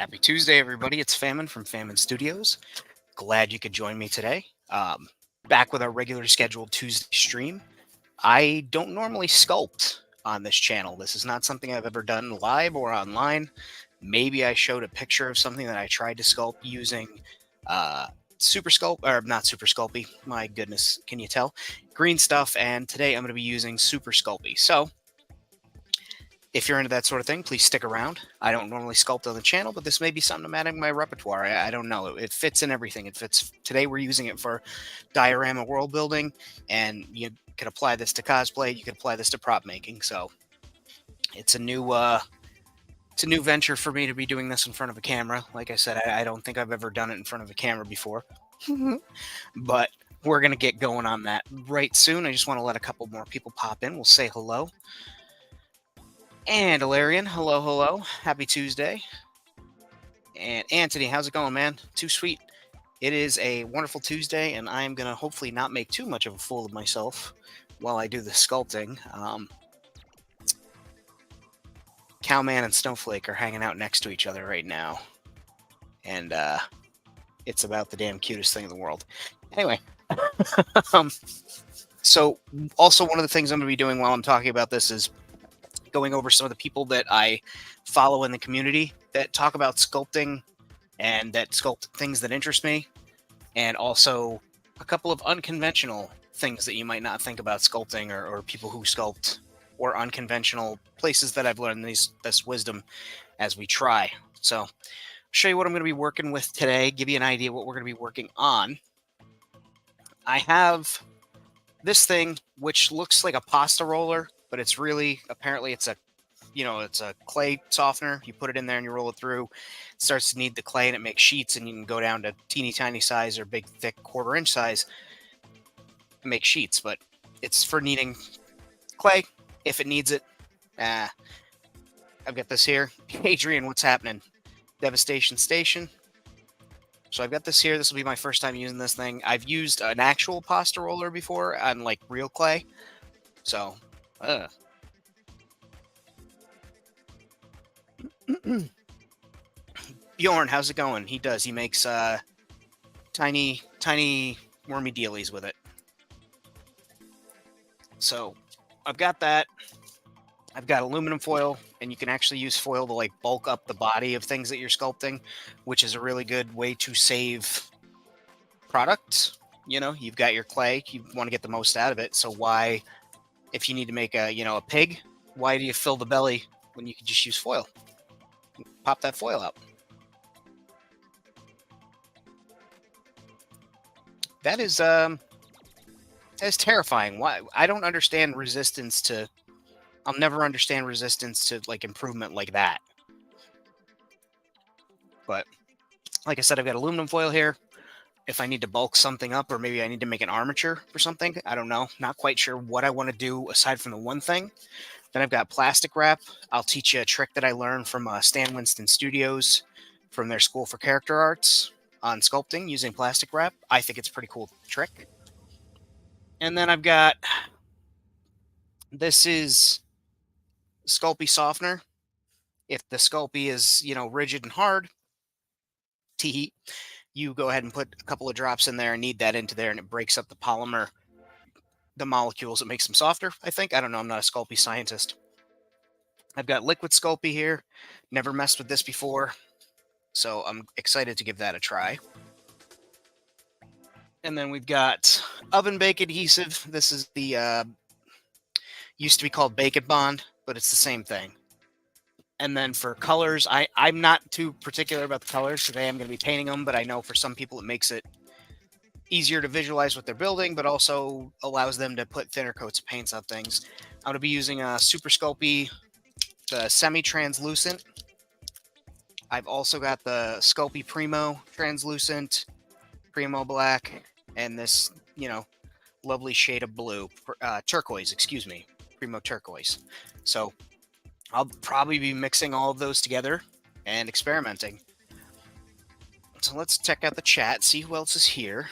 Happy Tuesday, everybody. It's Famine from Famine Studios. Glad you could join me today. Back with our regular scheduled Tuesday stream. I don't normally sculpt on this channel. This is not something I've ever done live or online. Maybe I showed a picture of something that I tried to sculpt using Super Sculpt, or not Super Sculpey. My goodness, can you tell? Green stuff, and today I'm going to be using Super Sculpey. So, if you're into that sort of thing, please stick around. I don't normally sculpt on the channel, but this may be something I'm adding to my repertoire. I don't know. It fits in everything. It fits. Today we're using it for diorama world building, and you could apply this to cosplay. You could apply this to prop making. So it's a new venture for me to be doing this in front of a camera. Like I said, I don't think I've ever done it in front of a camera before, but we're gonna get going on that right soon. I just want to let a couple more people pop in. We'll say hello. And Alarian, hello, hello. Happy Tuesday. And Anthony, how's it going, man? Too sweet. It is a wonderful Tuesday, and I'm going to hopefully not make too much of a fool of myself while I do the sculpting. Cowman and Snowflake are hanging out next to each other right now. And it's about the damn cutest thing in the world. Anyway. So also one of the things I'm going to be doing while I'm talking about this is going over some of the people that I follow in the community that talk about sculpting and that sculpt things that interest me, and also a couple of unconventional things that you might not think about sculpting, or people who sculpt, or unconventional places that I've learned this wisdom as we try. So I'll show you what I'm going to be working with today, give you an idea what we're going to be working on. I have this thing which looks like a pasta roller, but it's really, apparently it's a clay softener. You put it in there and you roll it through. It starts to knead the clay and it makes sheets, and you can go down to teeny tiny size or big, thick 1/4 inch size and make sheets. But it's for kneading clay if it needs it. I've got this here. Adrian, what's happening? Devastation Station. So I've got this here. This will be my first time using this thing. I've used an actual pasta roller before on like real clay. So, Bjorn, how's it going? He does. He makes tiny wormy dealies with it. So I've got that. I've got aluminum foil, and you can actually use foil to like bulk up the body of things that you're sculpting, which is a really good way to save product. You know, you've got your clay, you want to get the most out of it. So why, if you need to make a pig, why do you fill the belly when you can just use foil? Pop that foil out. That is terrifying. Why? I don't understand resistance to. I'll never understand resistance to like improvement like that. But like I said, I've got aluminum foil here. If I need to bulk something up, or maybe I need to make an armature or something, I don't know. Not quite sure what I want to do aside from the one thing. Then I've got plastic wrap. I'll teach you a trick that I learned from Stan Winston Studios from their School for Character Arts on sculpting using plastic wrap. I think it's a pretty cool trick. And then I've got, this is Sculpey softener. If the Sculpey is, rigid and hard, you go ahead and put a couple of drops in there and knead that into there, and it breaks up the polymer, the molecules. It makes them softer, I think. I don't know. I'm not a Sculpey scientist. I've got liquid Sculpey here. Never messed with this before, so I'm excited to give that a try. And then we've got oven bake adhesive. This is the, used to be called Bake It Bond, but it's the same thing. And then for colors, I'm not too particular about the colors. Today I'm going to be painting them, but I know for some people it makes it easier to visualize what they're building, but also allows them to put thinner coats of paints on things. I'm going to be using a Super Sculpey, the semi-translucent. I've also got the Sculpey Primo translucent, Primo black, and this, lovely shade of blue, turquoise, excuse me, Primo turquoise. So I'll probably be mixing all of those together and experimenting. So let's check out the chat, see who else is here.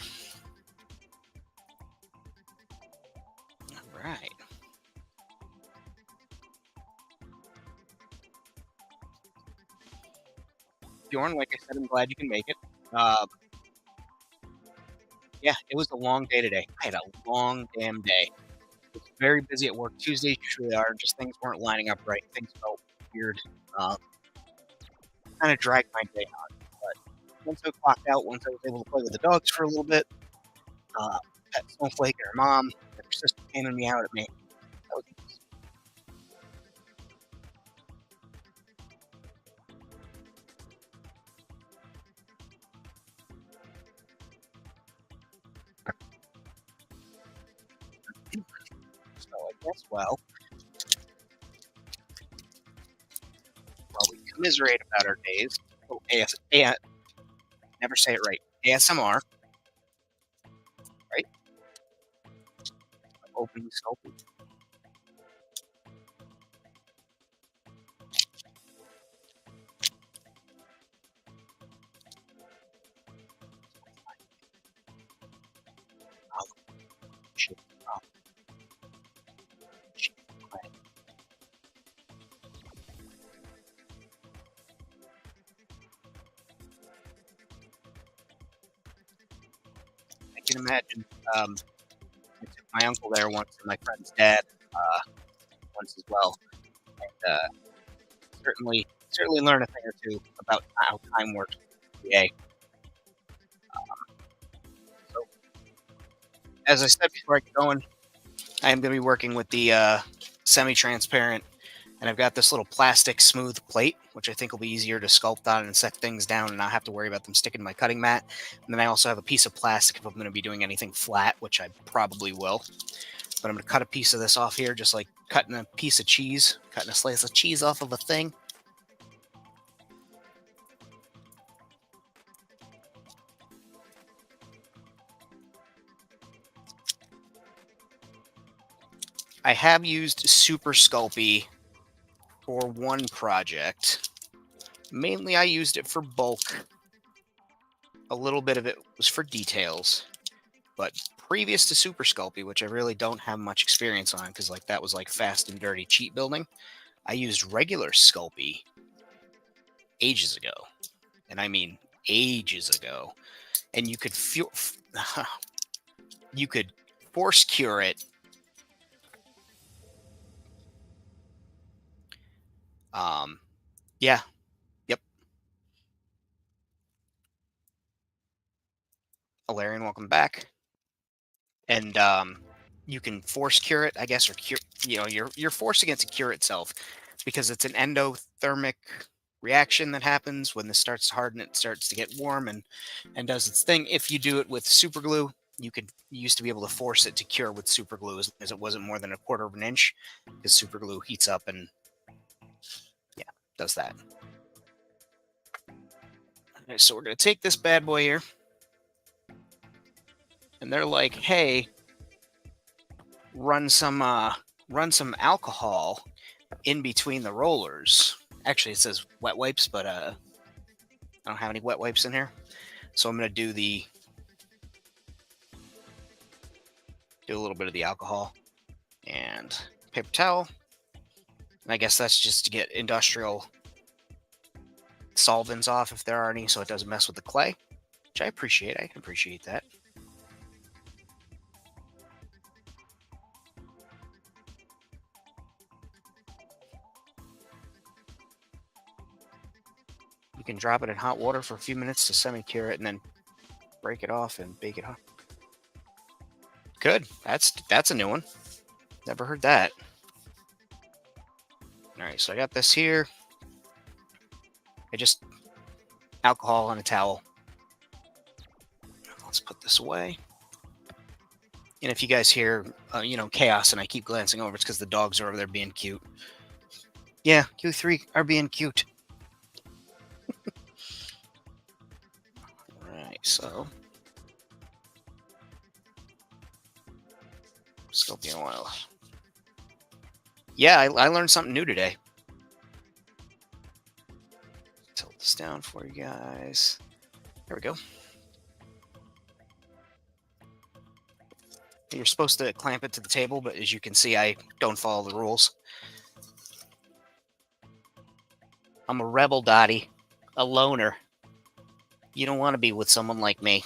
All right. Bjorn, like I said, I'm glad you can make it. Uh, yeah, it was a long day today. I had a long damn day. Was very busy at work. Tuesdays usually are, just things weren't lining up right. Things felt weird. Uh, kind of dragged my day on. But once I clocked out, once I was able to play with the dogs for a little bit, uh, Pet Snowflake and her mom, and her sister came and meowed at me. That was so I guess, well, while we commiserate about our days, oh, never say it right. ASMR, right? Opening sculpting. Oh, shit. Oh, shit. I can imagine. Um, I took my uncle there once, and my friend's dad once as well. And certainly learn a thing or two about how time works. Yeah. So as I said before I get going, I am going to be working with the semi-transparent, and I've got this little plastic smooth plate, which I think will be easier to sculpt on and set things down, and not have to worry about them sticking to my cutting mat. And then I also have a piece of plastic if I'm going to be doing anything flat, which I probably will. But I'm going to cut a piece of this off here, just like cutting a piece of cheese, cutting a slice of cheese off of a thing. I have used Super Sculpey for one project. Mainly I used it for bulk. A little bit of it was for details. But previous to Super Sculpey, which I really don't have much experience on, because like that was like fast and dirty cheat building, I used regular Sculpey ages ago. And I mean ages ago. And you could feel you could force cure it. Yeah. Yep. Alarian, welcome back. And you can force cure it, I guess, or cure. You're forcing it to cure itself because it's an endothermic reaction that happens when this starts to harden. It starts to get warm and does its thing. If you do it with super glue, you used to be able to force it to cure with super glue as it wasn't more than a quarter of an inch, because super glue heats up and yeah, does that. Okay, so we're gonna take this bad boy here, and they're like, "Hey, run some alcohol in between the rollers." Actually, it says wet wipes, but I don't have any wet wipes in here, so I'm gonna do a little bit of the alcohol and paper towel. And I guess that's just to get industrial solvents off if there are any, so it doesn't mess with the clay, which I appreciate. I can appreciate that. You can drop it in hot water for a few minutes to semi-cure it, and then break it off and bake it up. Good. That's a new one. Never heard that. All right, so I got this here. I just alcohol on a towel. Let's put this away. And if you guys hear, chaos, and I keep glancing over, it's because the dogs are over there being cute. Yeah, you three are being cute. All right, so Sculpting oil. Yeah, I learned something new today. Tilt this down for you guys. There we go. You're supposed to clamp it to the table, but as you can see, I don't follow the rules. I'm a rebel, Dottie. A loner. You don't want to be with someone like me.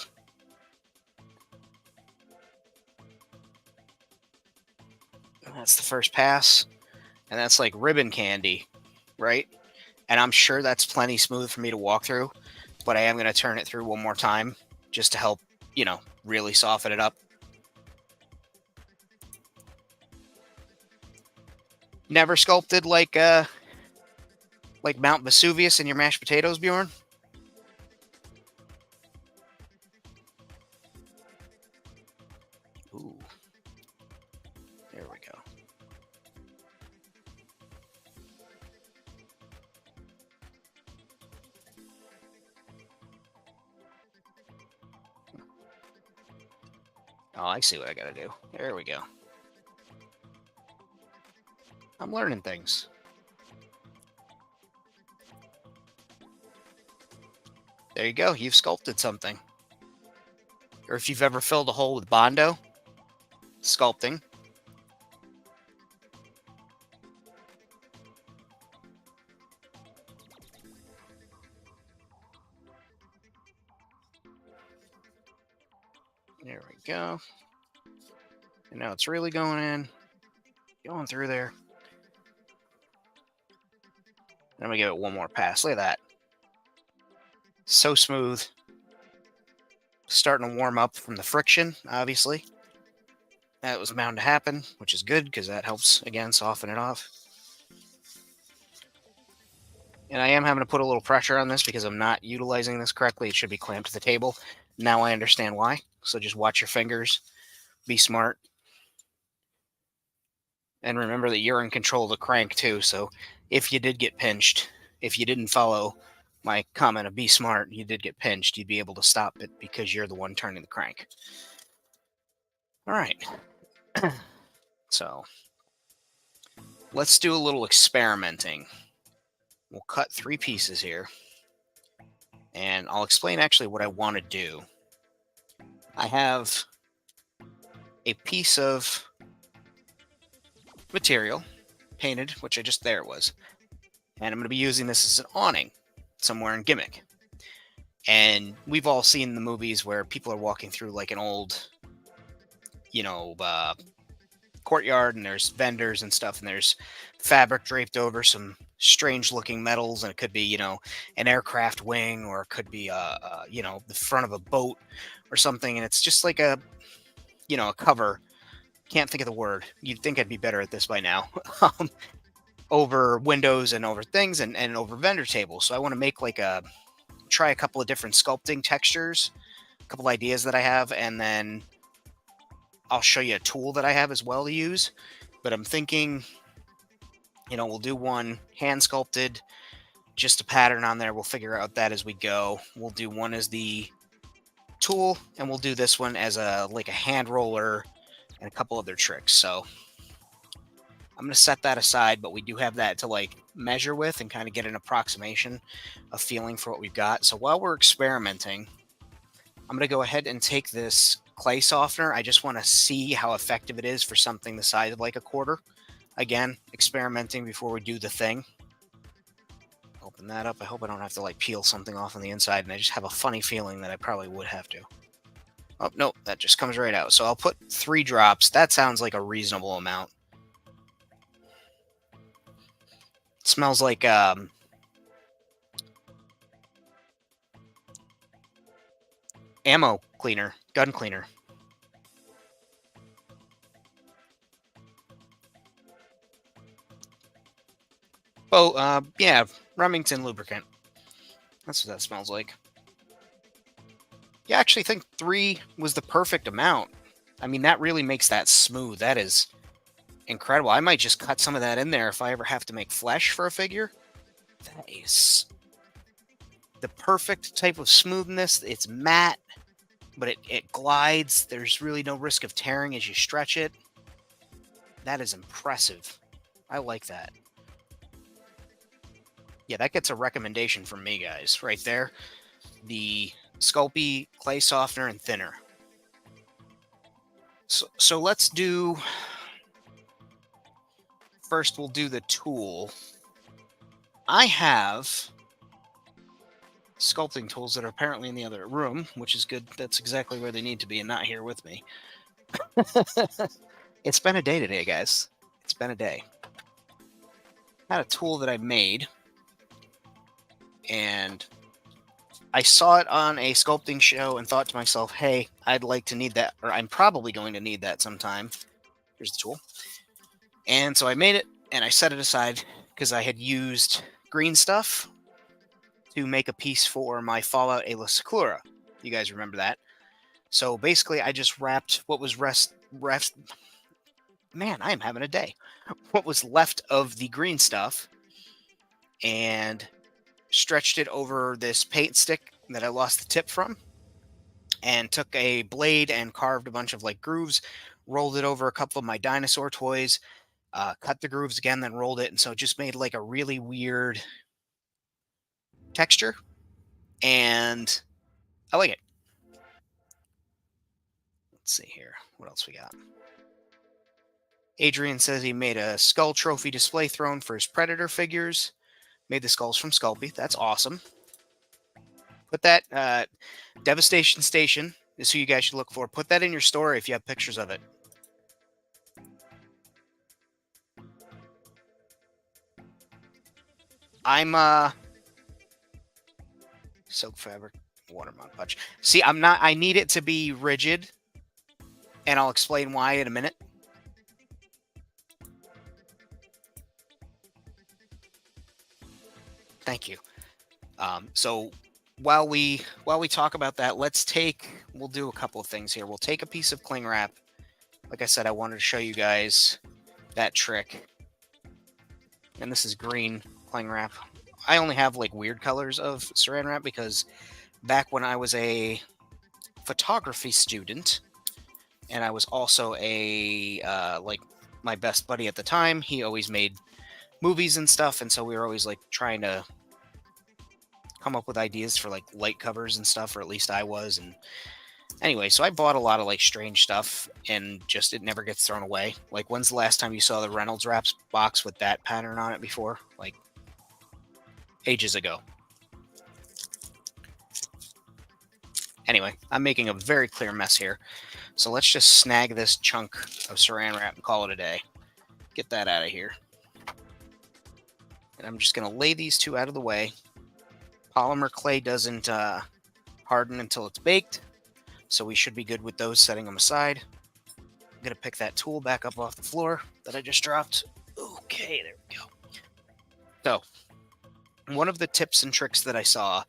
That's the first pass, and that's like ribbon candy, right? And I'm sure that's plenty smooth for me to walk through, but I am going to turn it through one more time just to help, really soften it up. Never sculpted like Mount Vesuvius in your mashed potatoes, Bjorn? Ooh, there we go. Oh, I see what I gotta do. There we go. I'm learning things. There you go. You've sculpted something. Or if you've ever filled a hole with Bondo, sculpting. There we go. And now it's really going through there. I'm gonna give it one more pass. Look at that. So smooth. Starting to warm up from the friction, obviously. That was bound to happen, which is good because that helps, again, soften it off. And I am having to put a little pressure on this because I'm not utilizing this correctly. It should be clamped to the table. Now I understand why. So just watch your fingers. Be smart. And remember that you're in control of the crank too. So if you did get pinched, if you didn't follow my comment of be smart, you did get pinched, you'd be able to stop it because you're the one turning the crank. All right. So let's do a little experimenting. We'll cut 3 pieces here. And I'll explain actually what I want to do. I have a piece of material painted, which there it was. And I'm going to be using this as an awning somewhere in Gimmick. And we've all seen the movies where people are walking through like an old, courtyard, and there's vendors and stuff, and there's fabric draped over some strange looking metals, and it could be, an aircraft wing, or it could be, the front of a boat or something. And it's just like a cover. Can't think of the word. You'd think I'd be better at this by now. Over windows and over things and over vendor tables. So I want to make try a couple of different sculpting textures, a couple ideas that I have, and then I'll show you a tool that I have as well to use. But I'm thinking, we'll do one hand sculpted, just a pattern on there. We'll figure out that as we go. We'll do one as the tool, and we'll do this one as a hand roller and a couple other tricks. So I'm going to set that aside, but we do have that to measure with and kind of get an approximation, a feeling for what we've got. So while we're experimenting, I'm going to go ahead and take this clay softener. I just want to see how effective it is for something the size of like a quarter. Again, experimenting before we do the thing. Open that up. I hope I don't have to peel something off on the inside, and I just have a funny feeling that I probably would have to. Oh, no, that just comes right out. So I'll put 3 drops. That sounds like a reasonable amount. It smells like ammo cleaner, gun cleaner. Oh, yeah, Remington lubricant. That's what that smells like. Yeah, I actually think 3 was the perfect amount. I mean, that really makes that smooth. That is incredible. I might just cut some of that in there if I ever have to make flesh for a figure. That is the perfect type of smoothness. It's matte, but it glides. There's really no risk of tearing as you stretch it. That is impressive. I like that. Yeah, that gets a recommendation from me, guys, right there. The Sculpey clay softener and thinner. So let's do... First, we'll do the tool. I have sculpting tools that are apparently in the other room, which is good. That's exactly where they need to be and not here with me. It's been a day today, guys. It's been a day. I had a tool that I made, and I saw it on a sculpting show and thought to myself, hey, I'd like to need that, or I'm probably going to need that sometime. Here's the tool. And so I made it, and I set it aside because I had used green stuff to make a piece for my Fallout Ayla Sakura. You guys remember that? So basically, I just wrapped what was man, I am having a day. What was left of the green stuff and stretched it over this paint stick that I lost the tip from, and took a blade and carved a bunch of like grooves, rolled it over a couple of my dinosaur toys, cut the grooves again, then rolled it, and so it just made like a really weird texture, and I like it. Let's see here. What else we got? Adrian says he made a skull trophy display throne for his Predator figures. Made the skulls from Sculpey. That's awesome. Put that Devastation Station is who you guys should look for. Put that in your store if you have pictures of it. I'm silk fabric, watermelon punch. See, I'm not. I need it to be rigid, and I'll explain why in a minute. Thank you. So while we talk about that, we'll do a couple of things here. We'll take a piece of cling wrap. Like I said, I wanted to show you guys that trick. And this is green cling wrap. I only have like weird colors of saran wrap because back when I was a photography student, and I was also a like my best buddy at the time, he always made movies and stuff, and so we were always like trying to come up with ideas for like light covers and stuff, or at least I was. And anyway, so I bought a lot of like strange stuff, and just it never gets thrown away. Like, when's the last time you saw the Reynolds Wraps box with that pattern on it before? Like, ages ago. Anyway, I'm making a very clear mess here. So let's just snag this chunk of saran wrap and call it a day. Get that out of here. And I'm just going to lay these two out of the way. Polymer clay doesn't harden until it's baked, so we should be good with those, setting them aside. I'm going to pick that tool back up off the floor that I just dropped. Okay, there we go. So, one of the tips and tricks that I saw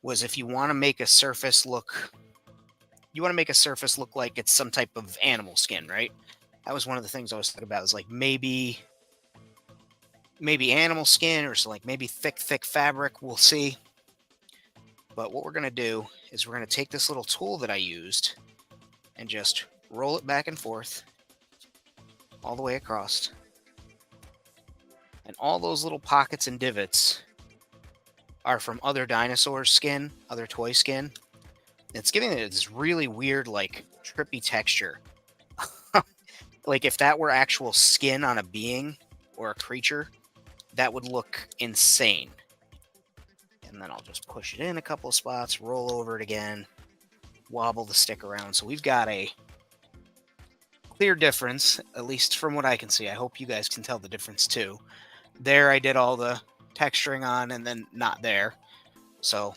was if you want to make a surface look like it's some type of animal skin, right? That was one of the things I was thinking about. Is like maybe animal skin, or so like maybe thick fabric. We'll see. But what we're going to do is we're going to take this little tool that I used and just roll it back and forth all the way across. And all those little pockets and divots are from other dinosaur skin, other toy skin. It's giving it this really weird, like, trippy texture. Like, if that were actual skin on a being or a creature, that would look insane. And then I'll just push it in a couple of spots, roll over it again, wobble the stick around. So we've got a clear difference, at least from what I can see. I hope you guys can tell the difference too. There I did all the texturing on, and then not there. So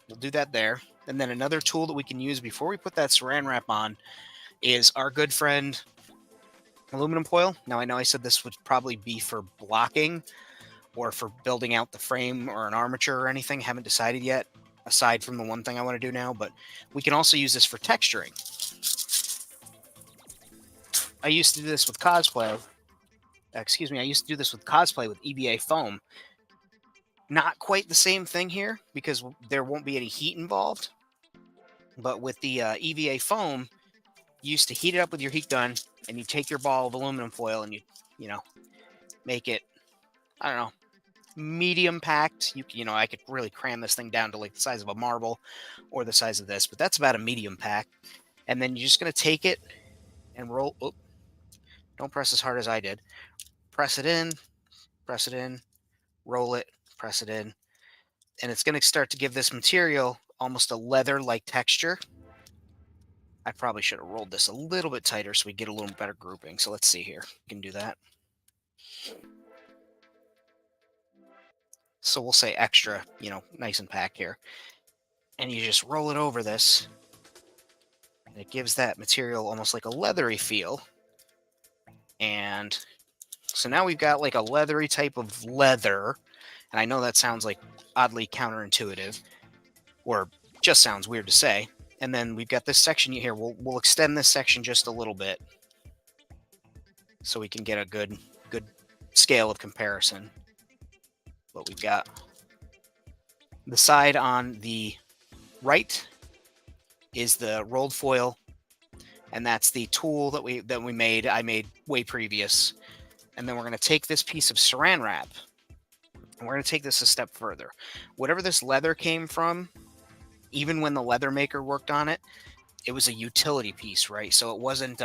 we'll do that there. And then another tool that we can use before we put that saran wrap on is our good friend aluminum foil. Now, I know I said this would probably be for blocking or for building out the frame or an armature or anything. Haven't decided yet, aside from the one thing I want to do now. But we can also use this for texturing. I used to do this with cosplay. I used to do this with cosplay with EVA foam. Not quite the same thing here because there won't be any heat involved. But with the EVA foam, you used to heat it up with your heat gun, and you take your ball of aluminum foil and you make it, I don't know, medium packed. I could really cram this thing down to like the size of a marble or the size of this, but that's about a medium pack. And then you're just going to take it and roll. Oh, don't press as hard as I did. Press it in, roll it, press it in. and it's going to start to give this material almost a leather-like texture. I probably should have rolled this a little bit tighter so we get a little better grouping. So let's see here. We can do that. So we'll say extra, nice and packed here. And you just roll it over this. And it gives that material almost like a leathery feel. And so now we've got like a leathery type of leather. And I know that sounds like oddly counterintuitive, or just sounds weird to say. And then we've got this section here. We'll extend this section just a little bit so we can get a good scale of comparison. But we've got the side on the right is the rolled foil, and that's the tool that we made. I made way previous. And then we're going to take this piece of saran wrap, and we're going to take this a step further. Whatever this leather came from, even when the leather maker worked on it, it was a utility piece, right? So it wasn't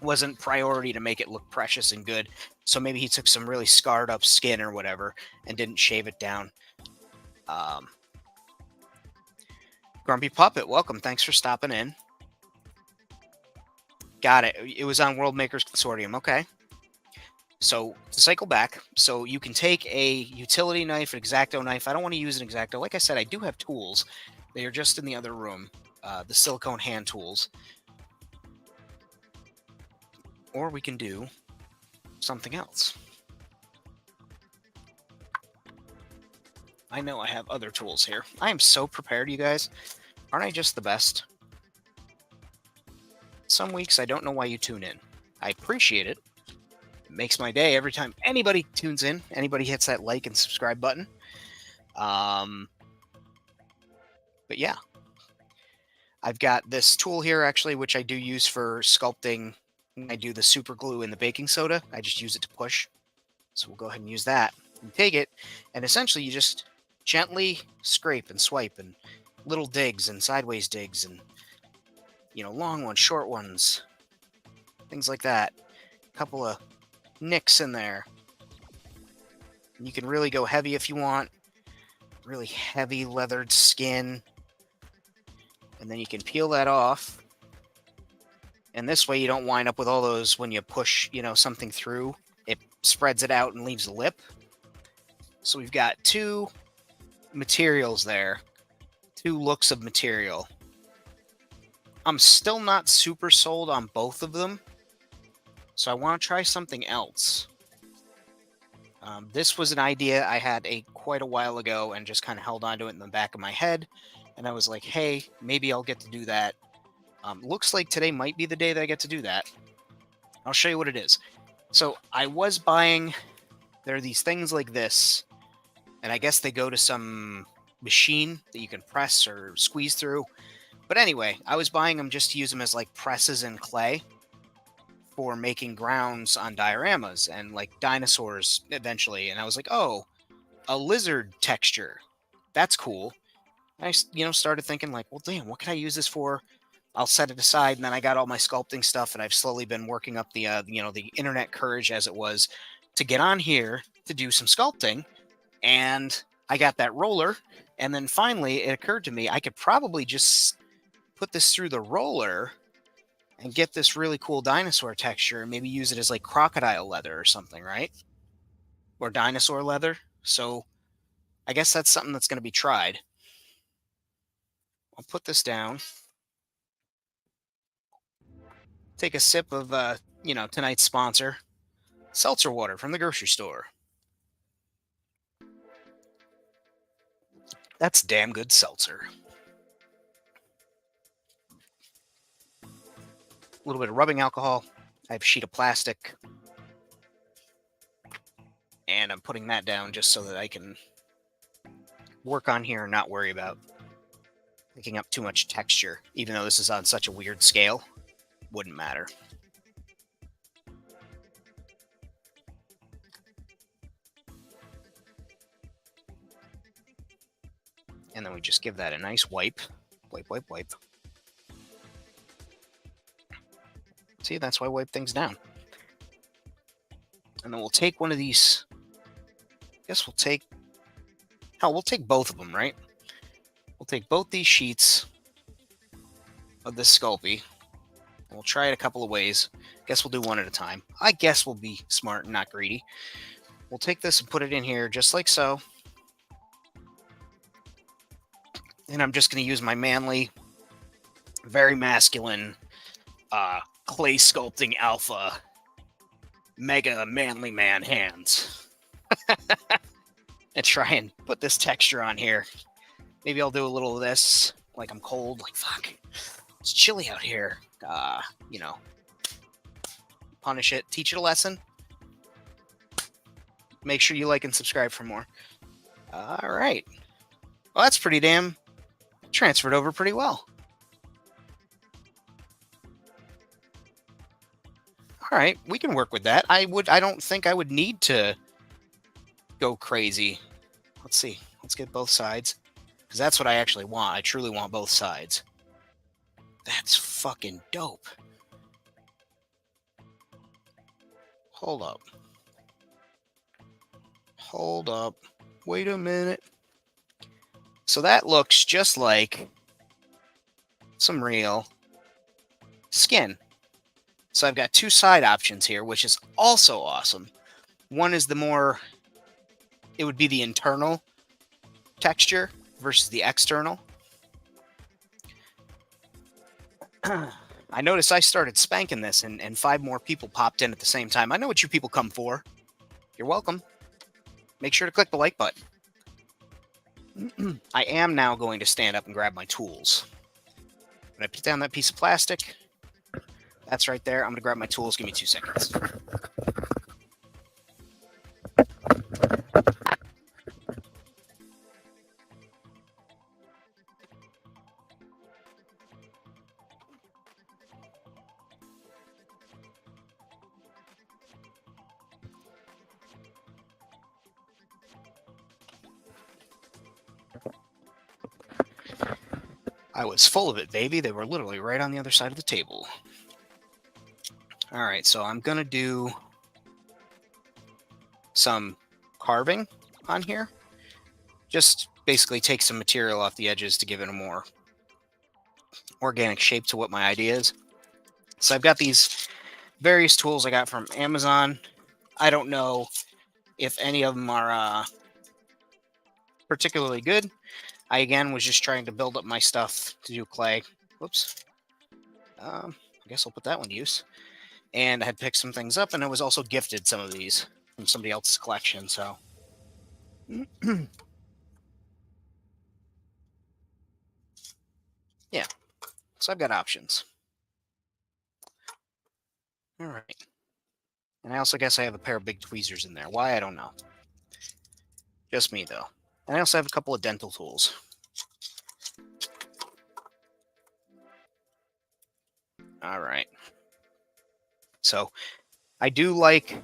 wasn't priority to make it look precious and good. So maybe he took some really scarred up skin or whatever and didn't shave it down. Grumpy Puppet, welcome. Thanks for stopping in. Got it. It was on World Makers Consortium. Okay. So to cycle back, so you can take a utility knife, an X-Acto knife. I don't want to use an X-Acto. Like I said, I do have tools. They are just in the other room, the silicone hand tools. Or we can do something else. I know I have other tools here. I am so prepared, you guys. Aren't I just the best? Some weeks I don't know why you tune in. I appreciate it. It makes my day every time anybody tunes in, anybody hits that like and subscribe button. But yeah. I've got this tool here, actually, which I do use for sculpting. When I do the super glue in the baking soda, I just use it to push. So we'll go ahead and use that. You take it, and essentially you just gently scrape and swipe, and little digs and sideways digs, and long ones, short ones, things like that. A couple of nicks in there. And you can really go heavy if you want. Really heavy leathered skin. And then you can peel that off. And this way you don't wind up with all those when you push, something through. It spreads it out and leaves a lip. So we've got two materials there. Two looks of material. I'm still not super sold on both of them. So I want to try something else. This was an idea I had quite a while ago and just kind of held on to it in the back of my head. And I was like, hey, maybe I'll get to do that. Looks like today might be the day that I get to do that. I'll show you what it is. So I was buying, there are these things like this, and I guess they go to some machine that you can press or squeeze through. But anyway, I was buying them just to use them as like presses in clay for making grounds on dioramas and like dinosaurs eventually. And I was like, oh, a lizard texture. That's cool. And I, started thinking like, well, damn, what can I use this for? I'll set it aside, and then I got all my sculpting stuff, and I've slowly been working up the, the internet courage, as it was, to get on here to do some sculpting, and I got that roller, and then finally it occurred to me I could probably just put this through the roller and get this really cool dinosaur texture, and maybe use it as like crocodile leather or something, right? Or dinosaur leather. So I guess that's something that's going to be tried. I'll put this down. Take a sip of, tonight's sponsor, seltzer water from the grocery store. That's damn good seltzer. A little bit of rubbing alcohol. I have a sheet of plastic. And I'm putting that down just so that I can work on here and not worry about picking up too much texture. Even though this is on such a weird scale, wouldn't matter. And then we just give that a nice wipe. Wipe. See, that's why I wipe things down. And then we'll take one of these. I guess we'll take Hell, we'll take both of them, right? We'll take both these sheets of this Sculpey. We'll try it a couple of ways. Guess we'll do one at a time. I guess we'll be smart and not greedy. We'll take this and put it in here just like so. And I'm just going to use my manly, very masculine clay sculpting alpha mega manly man hands and try and put this texture on here. Maybe I'll do a little of this, like I'm cold, like fuck, it's chilly out here. You know, punish it, teach it a lesson. Make sure you like and subscribe for more. All right. Well, that's pretty damn transferred over pretty well. All right, we can work with that. I don't think I would need to go crazy. Let's see. Let's get both sides, because that's what I actually want. I truly want both sides. That's fucking dope. Hold up. Hold up. Wait a minute. So that looks just like some real skin. So I've got two side options here, which is also awesome. One is the more, it would be the internal texture versus the external. I noticed I started spanking this and 5 more people popped in at the same time. I know what you people come for. You're welcome. Make sure to click the like button. I am now going to stand up and grab my tools. When I put down that piece of plastic, that's right there. I'm going to grab my tools. Give me 2 seconds. I was full of it, baby. They were literally right on the other side of the table. All right, so I'm going to do some carving on here. Just basically take some material off the edges to give it a more organic shape to what my idea is. So I've got these various tools I got from Amazon. I don't know if any of them are particularly good. I, again, was just trying to build up my stuff to do clay. Whoops. I guess I'll put that one to use. And I had picked some things up, and I was also gifted some of these from somebody else's collection, so. Yeah, so I've got options. All right. And I also guess I have a pair of big tweezers in there. Why, I don't know. Just me, though. And I also have a couple of dental tools. All right. So I do like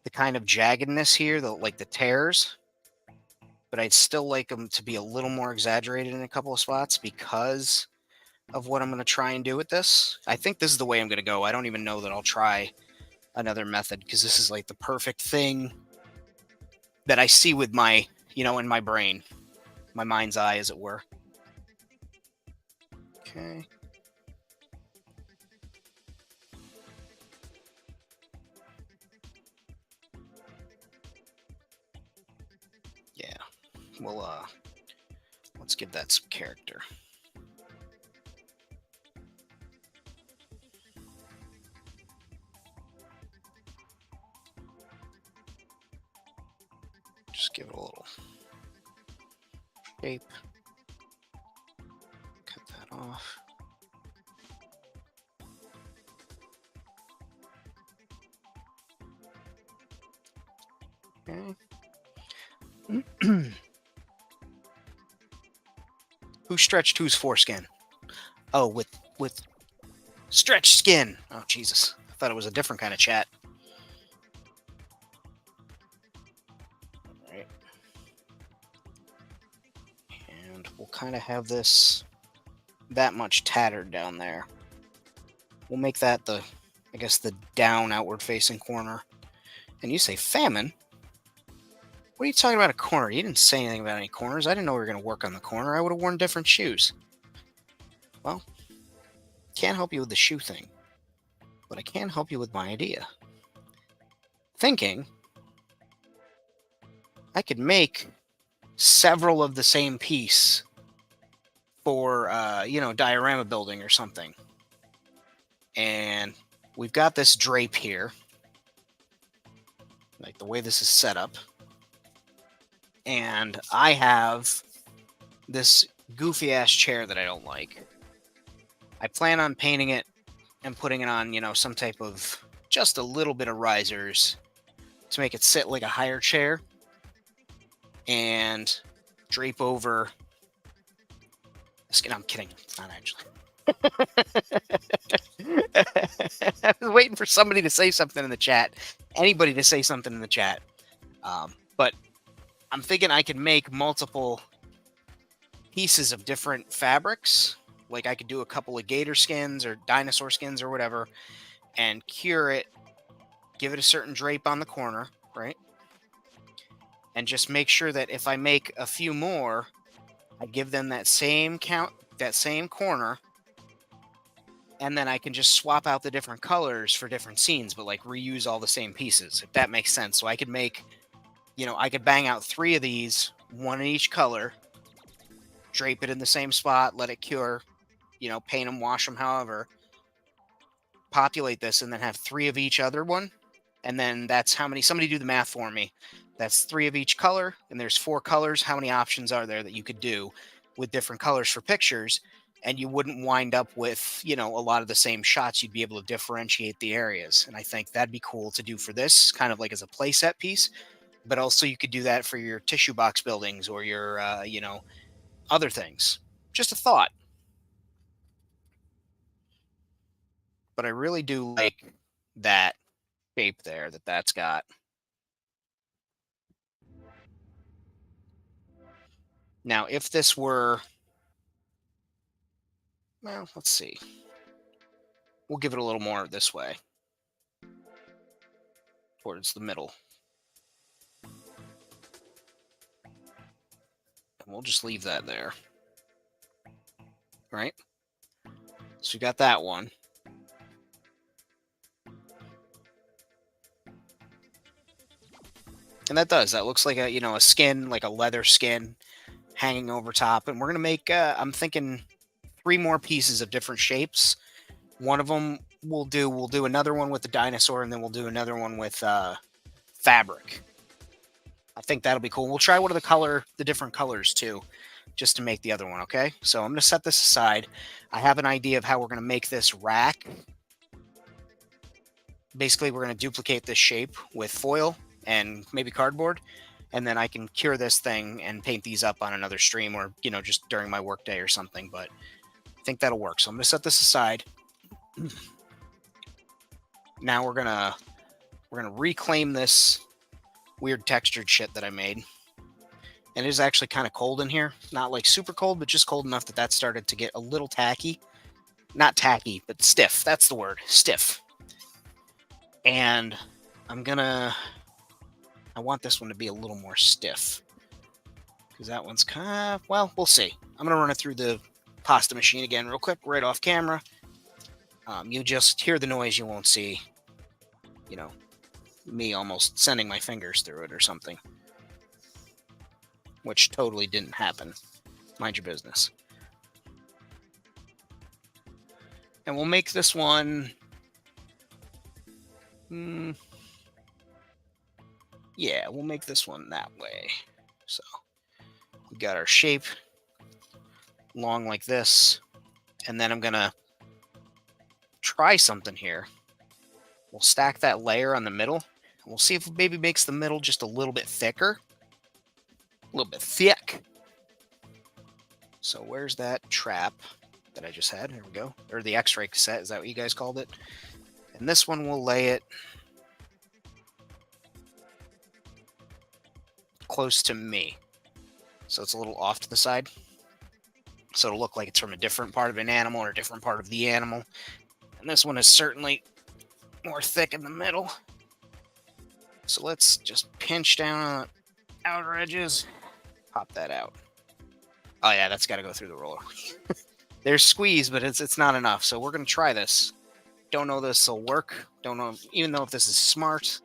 the kind of jaggedness here, like the tears, but I'd still like them to be a little more exaggerated in a couple of spots because of what I'm going to try and do with this. I think this is the way I'm going to go. I don't even know that I'll try another method because this is like the perfect thing that I see with my, in my brain, my mind's eye, as it were. Okay. Yeah. Well, let's give that some character. Just give it a little shape. Cut that off. Okay. Who stretched whose foreskin? Oh, with stretched skin. Oh, Jesus. I thought it was a different kind of chat. All right. And we'll kind of have this that much tattered down there. We'll make that the, I guess, the down outward facing corner. And you say famine? What are you talking about a corner? You didn't say anything about any corners. I didn't know we were going to work on the corner. I would have worn different shoes. Well, can't help you with the shoe thing, but I can help you with my idea. Thinking I could make several of the same piece for, diorama building or something. And we've got this drape here, like the way this is set up. And I have this goofy ass chair that I don't like. I plan on painting it and putting it on, some type of just a little bit of risers to make it sit like a higher chair and drape over. I'm kidding. It's not actually. I was waiting for somebody to say something in the chat. Anybody to say something in the chat. But I'm thinking I could make multiple pieces of different fabrics. Like I could do a couple of gator skins or dinosaur skins or whatever and cure it, give it a certain drape on the corner, right? And just make sure that if I make a few more, I give them that same count, that same corner, and then I can just swap out the different colors for different scenes, but like reuse all the same pieces, if that makes sense. So I could make, I could bang out 3 of these, 1 in each color, drape it in the same spot, let it cure, paint them, wash them, however, populate this, and then have 3 of each other one. And then that's how many, somebody do the math for me. That's 3 of each color, and there's 4 colors. How many options are there that you could do with different colors for pictures? And you wouldn't wind up with, a lot of the same shots. You'd be able to differentiate the areas. And I think that'd be cool to do for this, kind of like as a playset piece. But also you could do that for your tissue box buildings or your, other things. Just a thought. But I really do like that shape there that's got. Now, if this were, well, let's see. We'll give it a little more this way, towards the middle. And we'll just leave that there. Right? So we got that one. And that looks like a skin, like a leather skin hanging over top. And we're going to make, I'm thinking 3 more pieces of different shapes. One of them we'll do another one with the dinosaur, and then we'll do another one with fabric. I think that'll be cool. We'll try one of the different colors too, just to make the other one, okay? So I'm going to set this aside. I have an idea of how we're going to make this rack. Basically, we're going to duplicate this shape with foil and maybe cardboard, and then I can cure this thing and paint these up on another stream or, just during my workday or something, but I think that'll work. So I'm going to set this aside. Now we're going to reclaim this weird textured shit that I made. And it is actually kind of cold in here. Not like super cold, but just cold enough that started to get a little tacky. Not tacky, but stiff. That's the word. Stiff. And I want this one to be a little more stiff. Because that one's kind of, well, we'll see. I'm going to run it through the pasta machine again real quick, right off camera. You just hear the noise. You won't see, me almost sending my fingers through it or something. Which totally didn't happen. Mind your business. And we'll make this one... yeah, we'll make this one that way. So we got our shape long like this. And then I'm going to try something here. We'll stack that layer on the middle. And we'll see if it maybe makes the middle just a little bit thicker. A little bit thick. So where's that trap that I just had? Here we go. Or the X-ray cassette. Is that what you guys called it? And this one we'll lay it close to me. So it's a little off to the side. So it'll look like it's from a different part of an animal or a different part of the animal. And this one is certainly more thick in the middle. So let's just pinch down on it outer edges. Pop that out. Oh yeah, that's got to go through the roller. There's squeeze, but it's not enough. So we're gonna try this. Don't know this will work. Don't know even know if this is smart.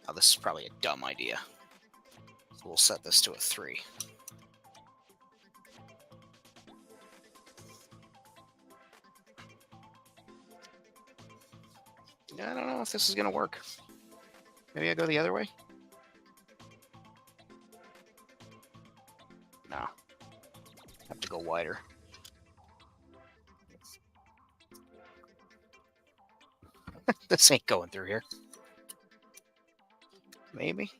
Oh, this is probably a dumb idea. So we'll set this to a 3. I don't know if this is gonna work. Maybe I go the other way? No. Have to go wider. This ain't going through here. Maybe?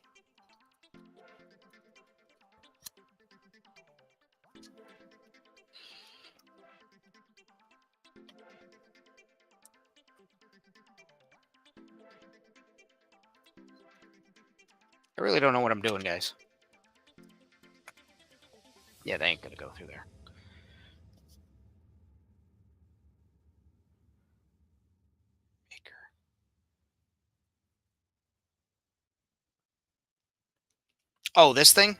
I really don't know what I'm doing, guys. Yeah, they ain't gonna go through there. Maker. Oh, this thing?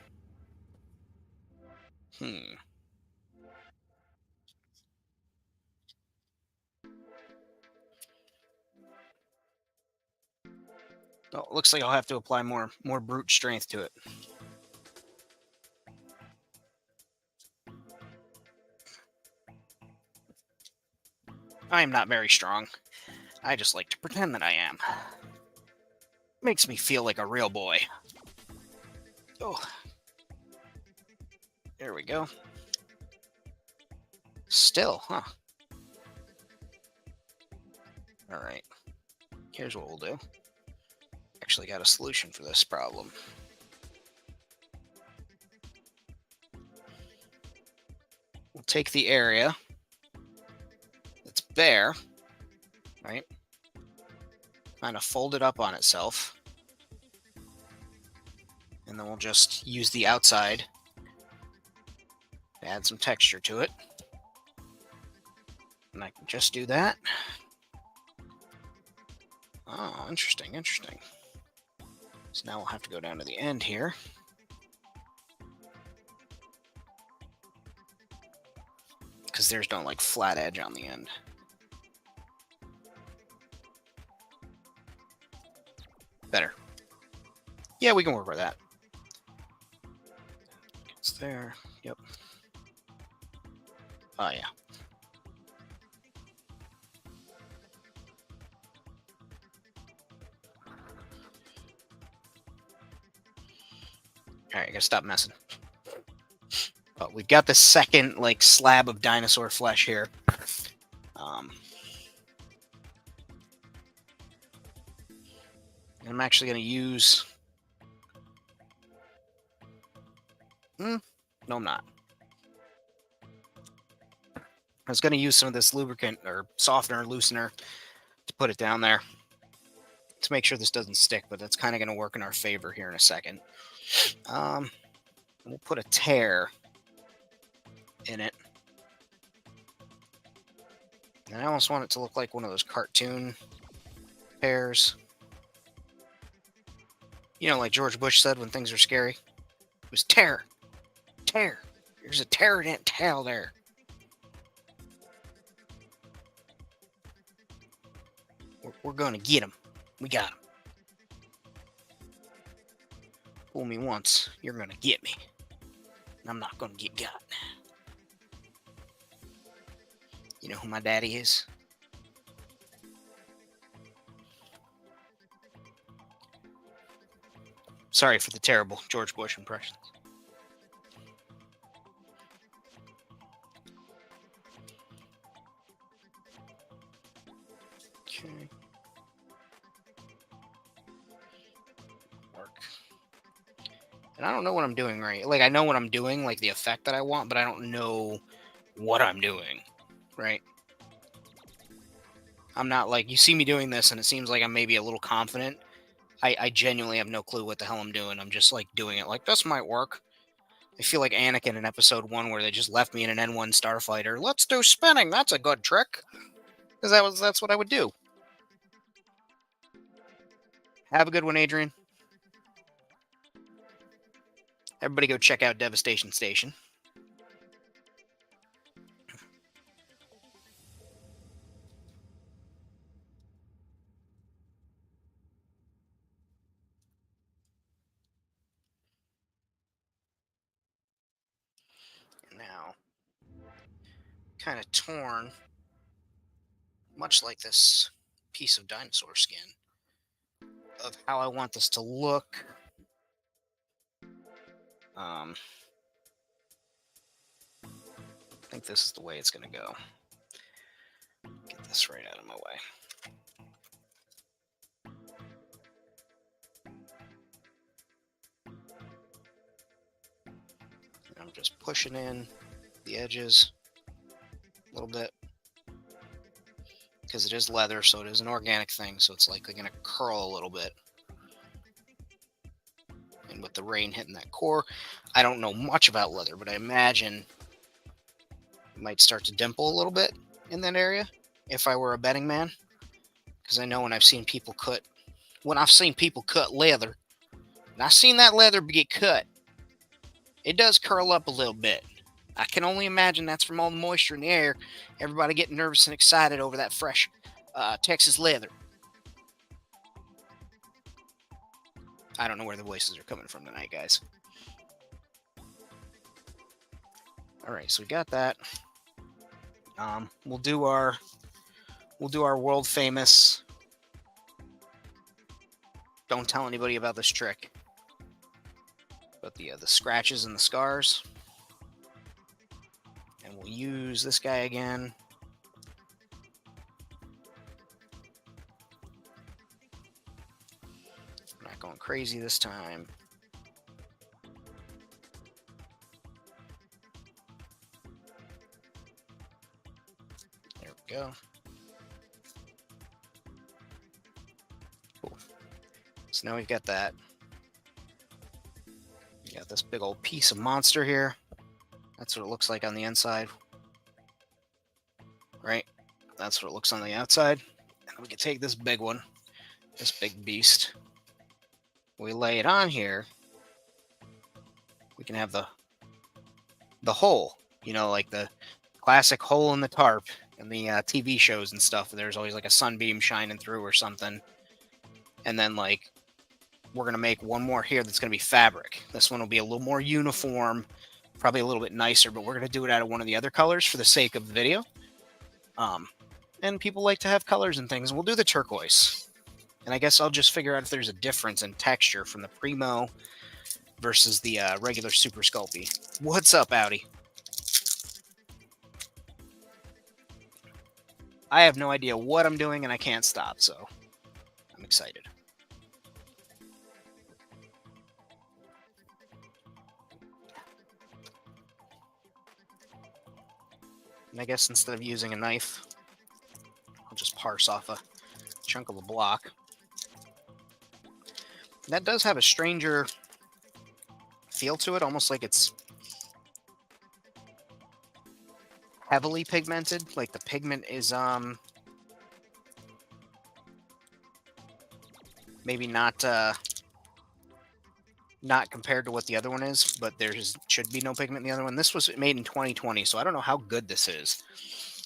Oh, looks like I'll have to apply more brute strength to it. I am not very strong. I just like to pretend that I am. Makes me feel like a real boy. Oh. There we go. Still, huh? Alright. Here's what we'll do. Actually got a solution for this problem. We'll take the area that's bare, right? Kind of fold it up on itself. And then we'll just use the outside to add some texture to it. And I can just do that. Oh, interesting, interesting. So now we'll have to go down to the end here. Because there's no like flat edge on the end. Better. Yeah, we can work with that. It's there. Yep. Oh, yeah. All right, I gotta stop messing. But we've got the second like slab of dinosaur flesh here. I'm actually gonna use. No, I'm not. I was gonna use some of this lubricant or softener, loosener to put it down there to make sure this doesn't stick, but that's kind of gonna work in our favor here in a second. We'll put a tear in it. And I almost want it to look like one of those cartoon tears. You know, like George Bush said when things are scary. It was tear. Tear. There's a tear in that tail there. We're going to get him. We got him. Fool me once, you're going to get me. And I'm not going to get got. You know who my daddy is? Sorry for the terrible George Bush impressions. Okay. Work. And I don't know what I'm doing right. Like, I know what I'm doing, like the effect that I want, but I don't know what I'm doing, right? I'm not like, you see me doing this and it seems like I'm maybe a little confident. I genuinely have no clue what the hell I'm doing. I'm just like doing it like, this might work. I feel like Anakin in episode 1 where they just left me in an N1 starfighter. Let's do spinning. That's a good trick. Because that's what I would do. Have a good one, Adrian. Everybody go check out Devastation Station. Now, kind of torn, much like this piece of dinosaur skin, of how I want this to look. I think this is the way it's going to go. Get this right out of my way. I'm just pushing in the edges a little bit because it is leather, so it is an organic thing, so it's likely going to curl a little bit. And with the rain hitting that core, I don't know much about leather, but I imagine it might start to dimple a little bit in that area if I were a betting man, because I know when I've seen people cut leather, and I've seen that leather get cut, it does curl up a little bit. I can only imagine that's from all the moisture in the air, everybody getting nervous and excited over that fresh Texas leather. I don't know where the voices are coming from tonight, guys. All right, so we got that. We'll do our world famous don't tell anybody about this trick, but the scratches and the scars. And we'll use this guy again. I'm not going crazy this time. There we go. Cool. So now we've got that. We got this big old piece of monster here. That's what it looks like on the inside. Right? That's what it looks on the outside. And we can take this big one, this big beast. We lay it on here. We can have the hole, you know, like the classic hole in the tarp in the TV shows and stuff. There's always like a sunbeam shining through or something. And then like we're going to make one more here that's going to be fabric. This one will be a little more uniform, probably a little bit nicer, but we're going to do it out of one of the other colors for the sake of the video. And people like to have colors and things. We'll do the turquoise. And I guess I'll just figure out if there's a difference in texture from the Primo versus the regular Super Sculpey. What's up, Audi? I have no idea what I'm doing, and I can't stop, so I'm excited. And I guess instead of using a knife, I'll just parse off a chunk of a block. And that does have a stranger feel to it, almost like it's heavily pigmented. Like the pigment is maybe not compared to what the other one is, but there should be no pigment in the other one. This was made in 2020, so I don't know how good this is.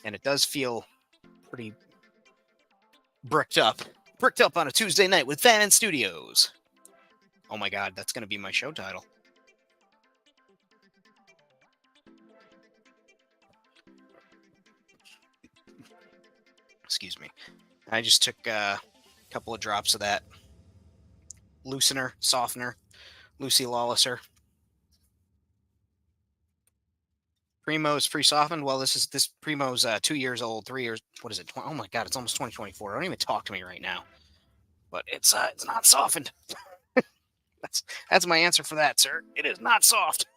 And it does feel pretty bricked up on a Tuesday night with Fan Studios. Oh my god, that's going to be my show title. Excuse me. I just took a couple of drops of that softener, Lucy Lawlesser. Primo's pre-softened. Well, this Primo's 2 years old, 3 years. What is it? Oh my god, it's almost 2024. Don't even talk to me right now. But it's not softened. That's my answer for that, sir. It is not soft.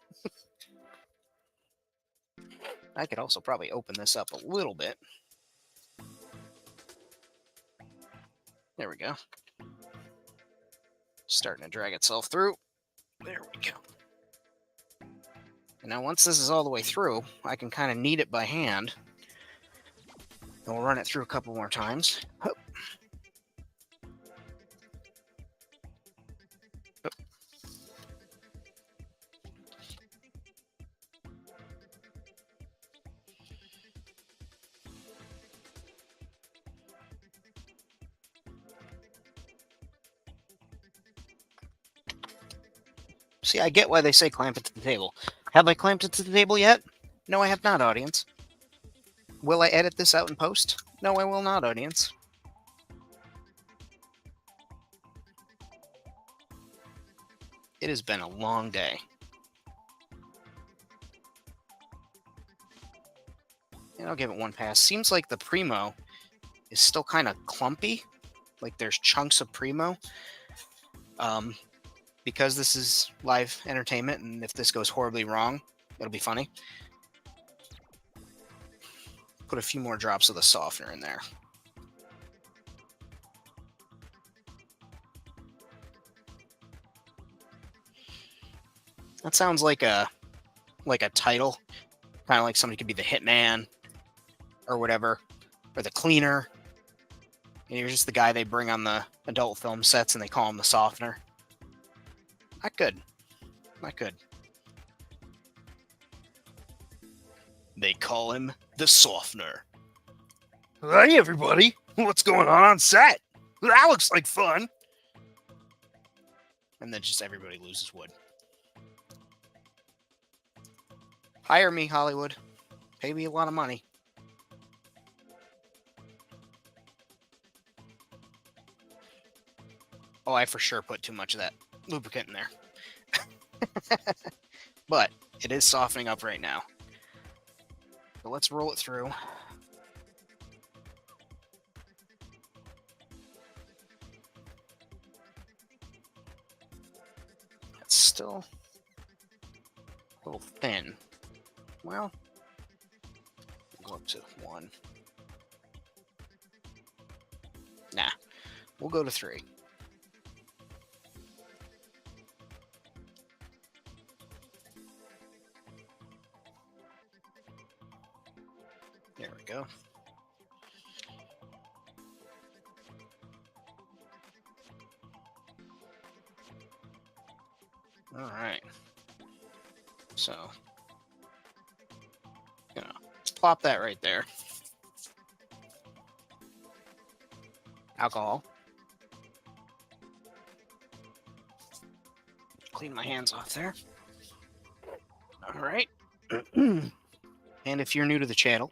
I could also probably open this up a little bit. There we go. Starting to drag itself through. There we go. And now once this is all the way through, I can kind of knead it by hand. And we'll run it through a couple more times. See, I get why they say clamp it to the table. Have I clamped it to the table yet? No, I have not, audience. Will I edit this out in post? No, I will not, audience. It has been a long day. And I'll give it one pass. Seems like the Primo is still kind of clumpy. Like there's chunks of Primo. Because this is live entertainment, and if this goes horribly wrong, it'll be funny. Put a few more drops of the softener in there. That sounds like a title, kind of like somebody could be the hitman or whatever, or the cleaner. And you're just the guy they bring on the adult film sets, and they call him the softener. Not good. Not good. They call him the softener. Hey, everybody. What's going on set? That looks like fun. And then just everybody loses wood. Hire me, Hollywood. Pay me a lot of money. Oh, I for sure put too much of that lubricant in there. But it is softening up right now. So let's roll it through. It's still a little thin. Well, go up to 1. Nah, we'll go to 3. There we go. All right. So, just plop that right there. Alcohol. Clean my hands off there. All right. And if you're new to the channel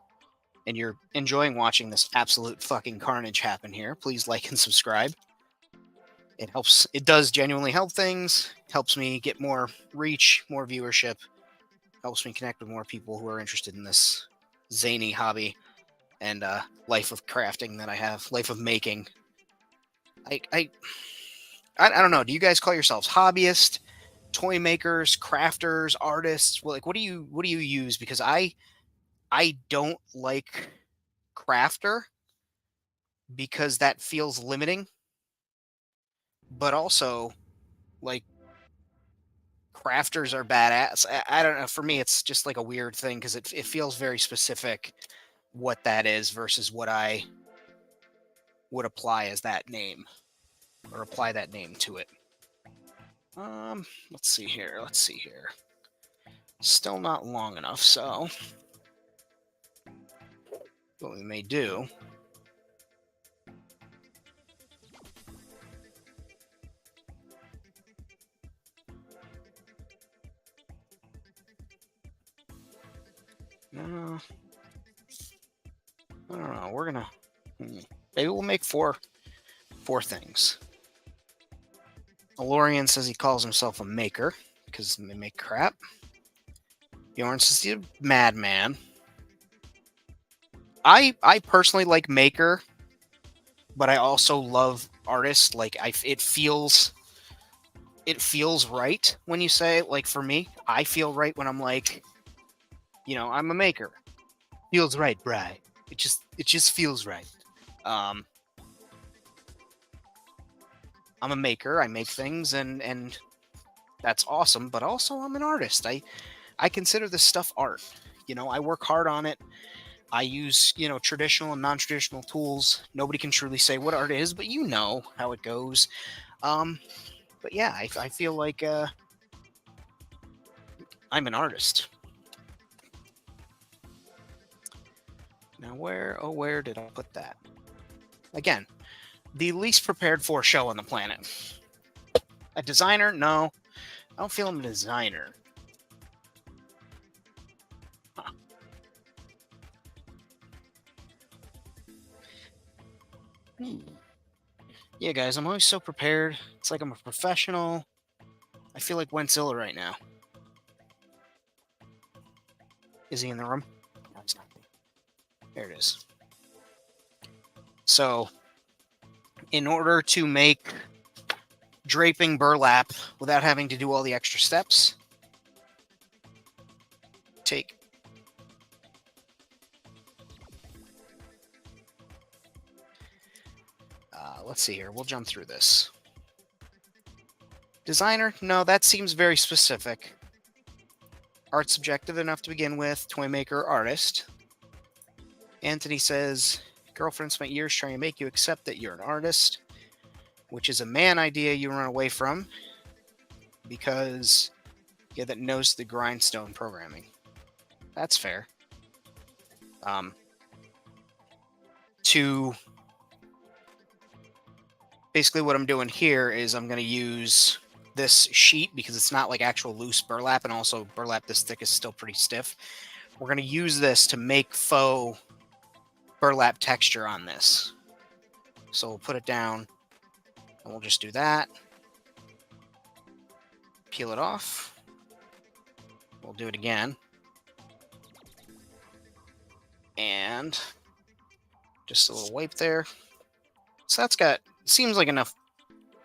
and you're enjoying watching this absolute fucking carnage happen here, please like and subscribe. It helps. It does genuinely help things. Helps me get more reach, more viewership. Helps me connect with more people who are interested in this zany hobby and life of crafting that I have, life of making. I don't know. Do you guys call yourselves hobbyists, toy makers, crafters, artists? Well, like, what do you use? Because I don't like crafter because that feels limiting. But also, like, crafters are badass. I don't know. For me, it's just like a weird thing because it feels very specific what that is versus what I would apply as that name or apply that name to it. Let's see here. Still not long enough, so what we may do I don't know. We're gonna maybe we'll make four things. Alorian says he calls himself a maker because they make crap. Bjorn says he's a madman. I personally like maker, but I also love artist. Like it feels right when you say it. Like for me, I feel right when I'm like, I'm a maker. Feels right, Bri. It just feels right. I'm a maker. I make things, and that's awesome. But also, I'm an artist. I consider this stuff art. I work hard on it. I use traditional and non-traditional tools. Nobody can truly say what art is, but you know how it goes. But yeah, I feel like I'm an artist. Now where did I put that? Again, the least prepared for show on the planet. A designer? No. I don't feel I'm a designer. Huh. Yeah, guys, I'm always so prepared. It's like I'm a professional. I feel like Wentzilla right now. Is he in the room? No, he's not. There it is. So, in order to make draping burlap without having to do all the extra steps, take let's see here. We'll jump through this. Designer? No, that seems very specific. Art subjective enough to begin with. Toy maker, artist. Anthony says, girlfriend spent years trying to make you accept that you're an artist, which is a man idea you run away from because that knows the grindstone programming. That's fair. To basically what I'm doing here is I'm going to use this sheet because it's not like actual loose burlap, and also burlap this thick is still pretty stiff. We're going to use this to make faux burlap texture on this. So we'll put it down and we'll just do that. Peel it off. We'll do it again. And just a little wipe there. So that's got, seems like enough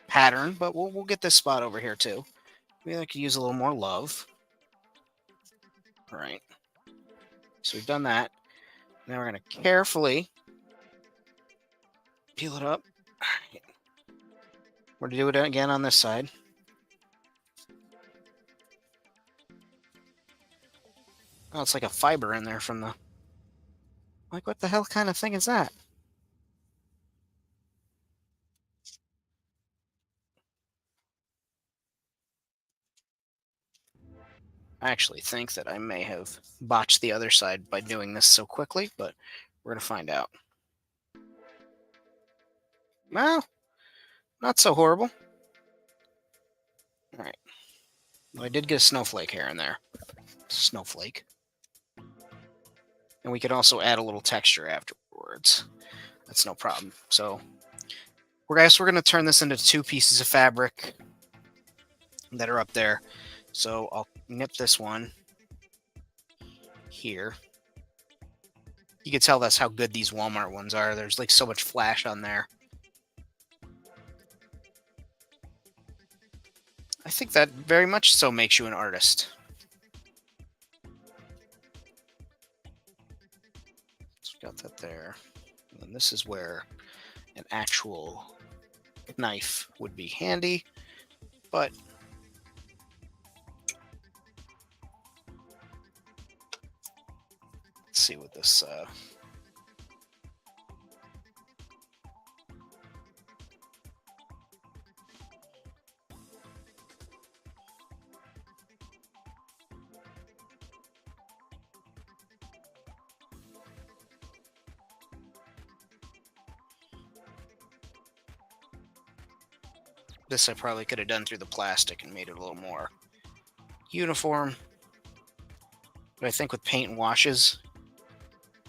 pattern, but we'll get this spot over here too. Maybe I could use a little more love. All right. So we've done that. Now we're going to carefully peel it up. All right. We're going to do it again on this side. Oh, it's like a fiber in there from the... Like, what the hell kind of thing is that? I actually think that I may have botched the other side by doing this so quickly, but we're going to find out. Well, not so horrible. All right. Well, I did get a snowflake here and there. Snowflake. And we could also add a little texture afterwards. That's no problem. So, we're going to turn this into 2 pieces of fabric that are up there. So I'll nip this one here. You can tell that's how good these Walmart ones are. There's like so much flash on there. I think that very much so makes you an artist. So got that there. And this is where an actual knife would be handy, but let's see what this this I probably could have done through the plastic and made it a little more uniform. But I think with paint and washes,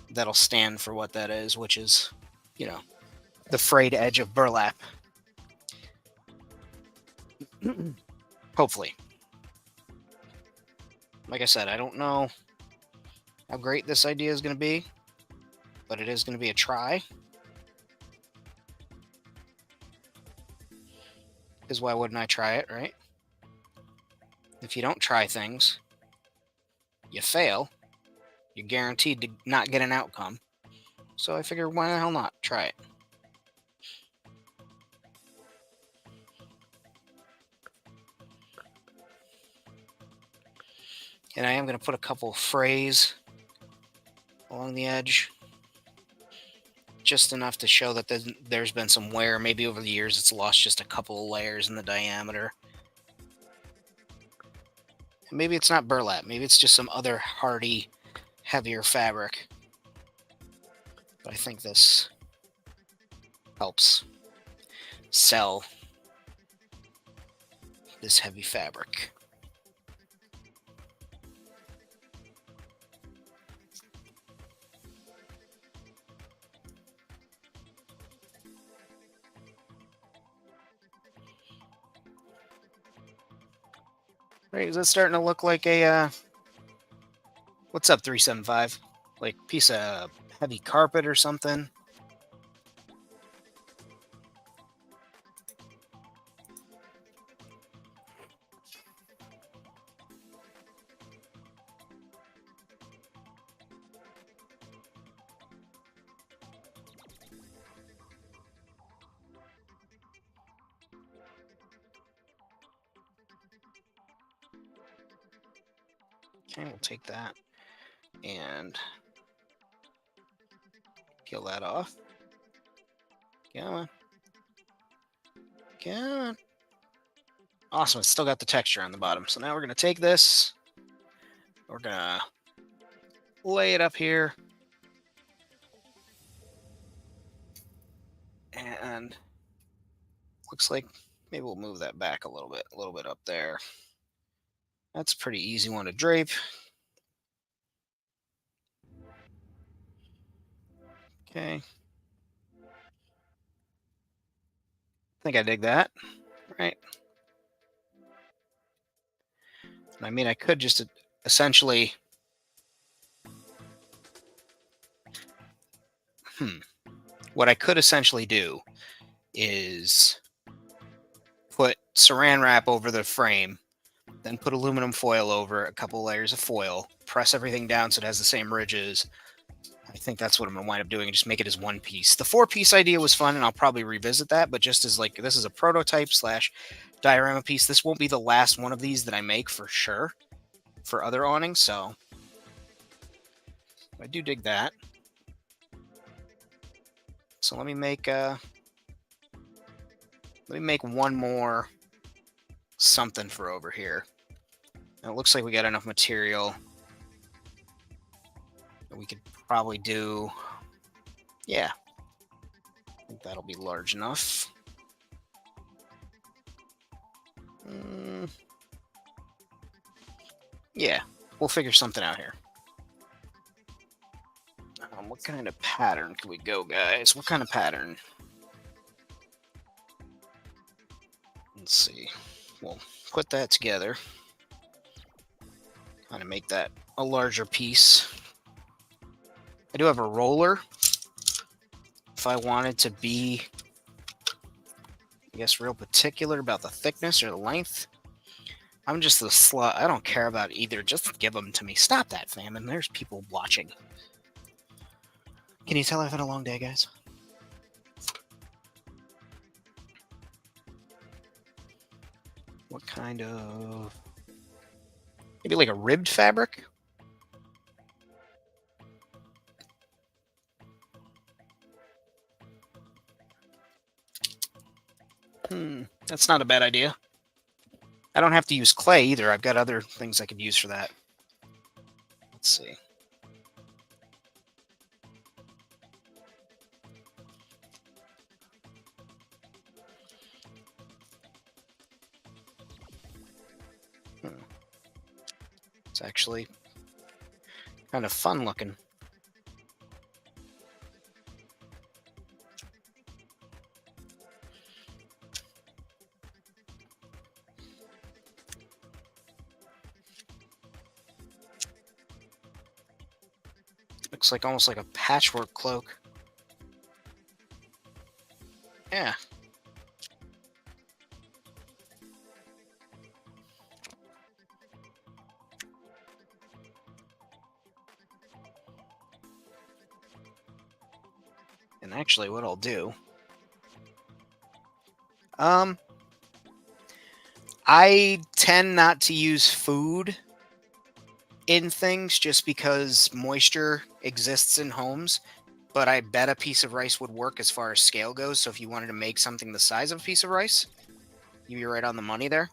that'll stand for what that is, which is, you know, the frayed edge of burlap. Hopefully. Like I said, I don't know how great this idea is going to be, but it is going to be a try. Because why wouldn't I try it, right? If you don't try things, you fail. You're guaranteed to not get an outcome. So I figure, why the hell not? Try it. And I am going to put a couple frays along the edge. Just enough to show that there's been some wear. Maybe over the years it's lost just a couple of layers in the diameter. And maybe it's not burlap. Maybe it's just some other hardy, heavier fabric. But I think this helps sell this heavy fabric. Right, is that starting to look like a, what's up, 375? Like piece of heavy carpet or something? Okay, we'll take that and peel that off. Come on. Come on. Awesome, it's still got the texture on the bottom. So now we're going to take this, we're going to lay it up here, and looks like maybe we'll move that back a little bit up there. That's a pretty easy one to drape. Okay. I think I dig that, right? I mean, I could just essentially... What I could essentially do is put saran wrap over the frame, then put aluminum foil over, a couple layers of foil, press everything down so it has the same ridges. I think that's what I'm going to wind up doing, and just make it as one piece. The 4-piece idea was fun, and I'll probably revisit that, but just as like, this is a prototype / diorama piece. This won't be the last one of these that I make for sure for other awnings, so I do dig that. So let me make one more something for over here. Now it looks like we got enough material that we could probably do. Yeah, I think that'll be large enough. Yeah, we'll figure something out here. What kind of pattern can we go, guys? What kind of pattern? Let's see. We'll put that together. Kind of make that a larger piece. I do have a roller. If I wanted to be, I guess, real particular about the thickness or the length. I'm just the slut. I don't care about either. Just give them to me. Stop that, fam. And there's people watching. Can you tell I've had a long day, guys? What kind of... Maybe like a ribbed fabric? That's not a bad idea. I don't have to use clay either. I've got other things I could use for that. Let's see. It's actually kind of fun looking. Looks like almost like a patchwork cloak. Yeah. And actually what I'll do, I tend not to use food in things just because moisture exists in homes, but I bet a piece of rice would work as far as scale goes. So if you wanted to make something the size of a piece of rice, you'd be right on the money there.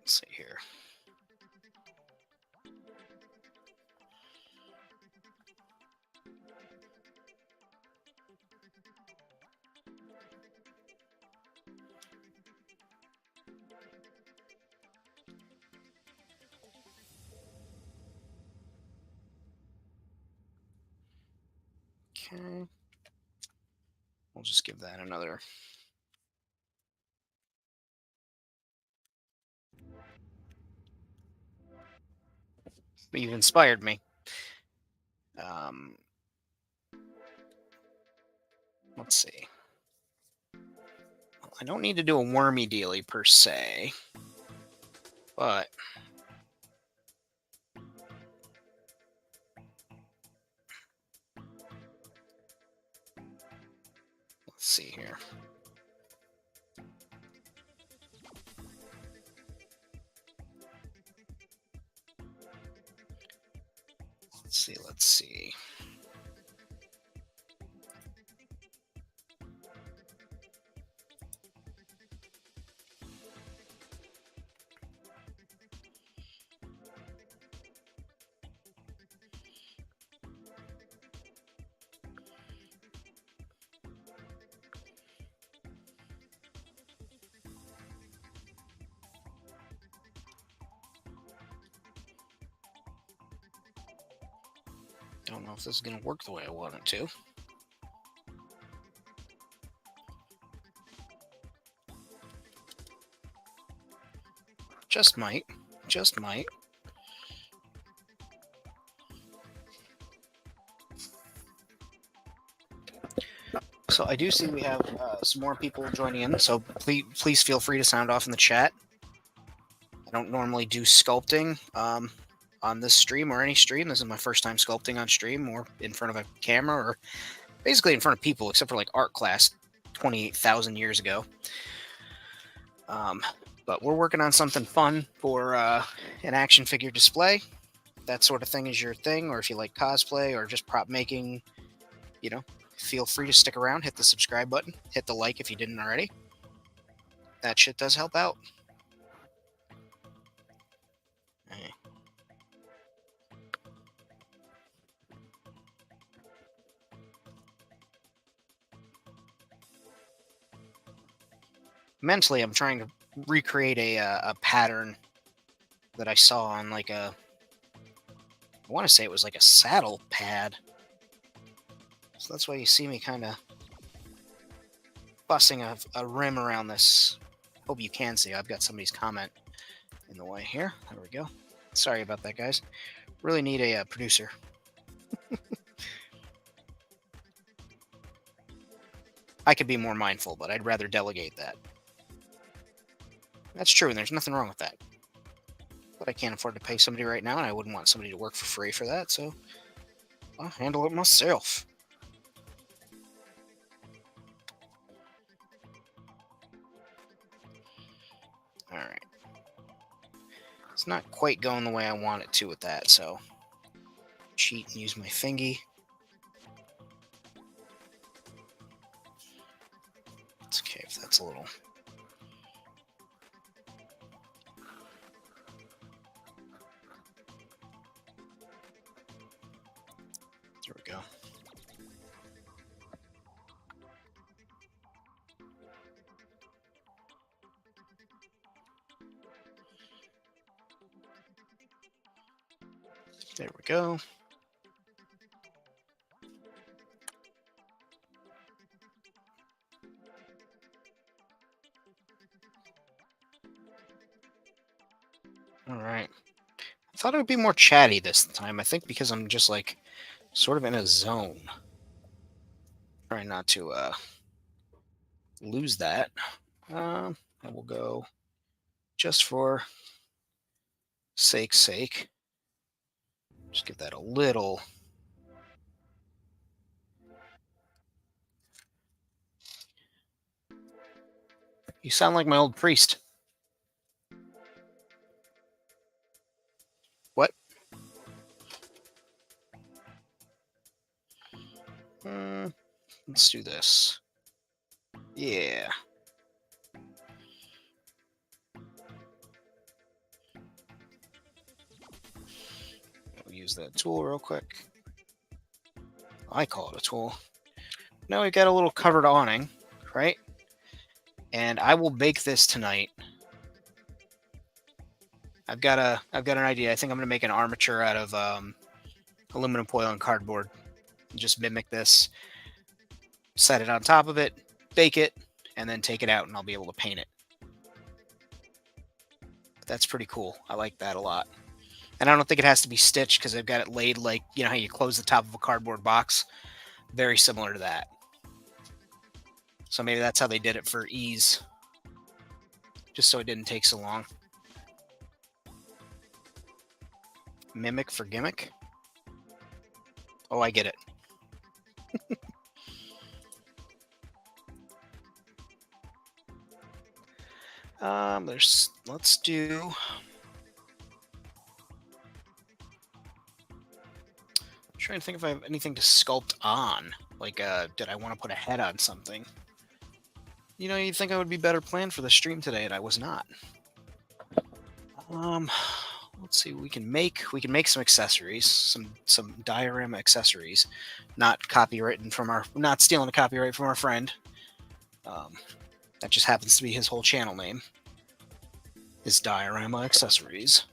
Let's see here. Okay. We'll just give that another. You've inspired me. Let's see. Well, I don't need to do a wormy dealy per se, but let's see here. Let's see. Don't know if this is going to work the way I want it to. Just might. Just might. So I do see we have some more people joining in, so please feel free to sound off in the chat. I don't normally do sculpting on this stream or any stream. This is my first time sculpting on stream or in front of a camera or basically in front of people, except for like art class 28,000 years ago. But we're working on something fun for an action figure display. That sort of thing is your thing, or if you like cosplay or just prop making, you know, feel free to stick around, hit the subscribe button, hit the like if you didn't already. That shit does help out. Mentally, I'm trying to recreate a pattern that I saw on like I want to say it was like a saddle pad. So that's why you see me kind of bussing a rim around this. Hope you can see. I've got somebody's comment in the way here. There we go. Sorry about that, guys. Really need a producer. I could be more mindful, but I'd rather delegate that. That's true, and there's nothing wrong with that. But I can't afford to pay somebody right now, and I wouldn't want somebody to work for free for that, so I'll handle it myself. Alright. It's not quite going the way I want it to with that, so cheat and use my fingy. It's okay if that's a little... There we go. There we go. All right. I thought it would be more chatty this time. I think because I'm just like sort of in a zone. Trying not to lose that. I will go just for sake's sake. Just give that a little. You sound like my old priest. What? Let's do this. Yeah. We'll use that tool real quick. I call it a tool. Now we've got a little covered awning, right? And I will bake this tonight. I've got an idea. I think I'm going to make an armature out of aluminum foil and cardboard. Just mimic this, set it on top of it, bake it, and then take it out, and I'll be able to paint it. That's pretty cool. I like that a lot. And I don't think it has to be stitched because I've got it laid like, you know how you close the top of a cardboard box? Very similar to that. So maybe that's how they did it for ease, just so it didn't take so long. Mimic for gimmick? Oh, I get it. Let's do... I'm trying to think if I have anything to sculpt on. Like, did I want to put a head on something? You know, you'd think I would be better planned for the stream today, and I was not. Let's see. We can make some accessories, some diorama accessories, not copywritten from our, not stealing the copyright from our friend. That just happens to be his whole channel name. Is Diorama Accessories.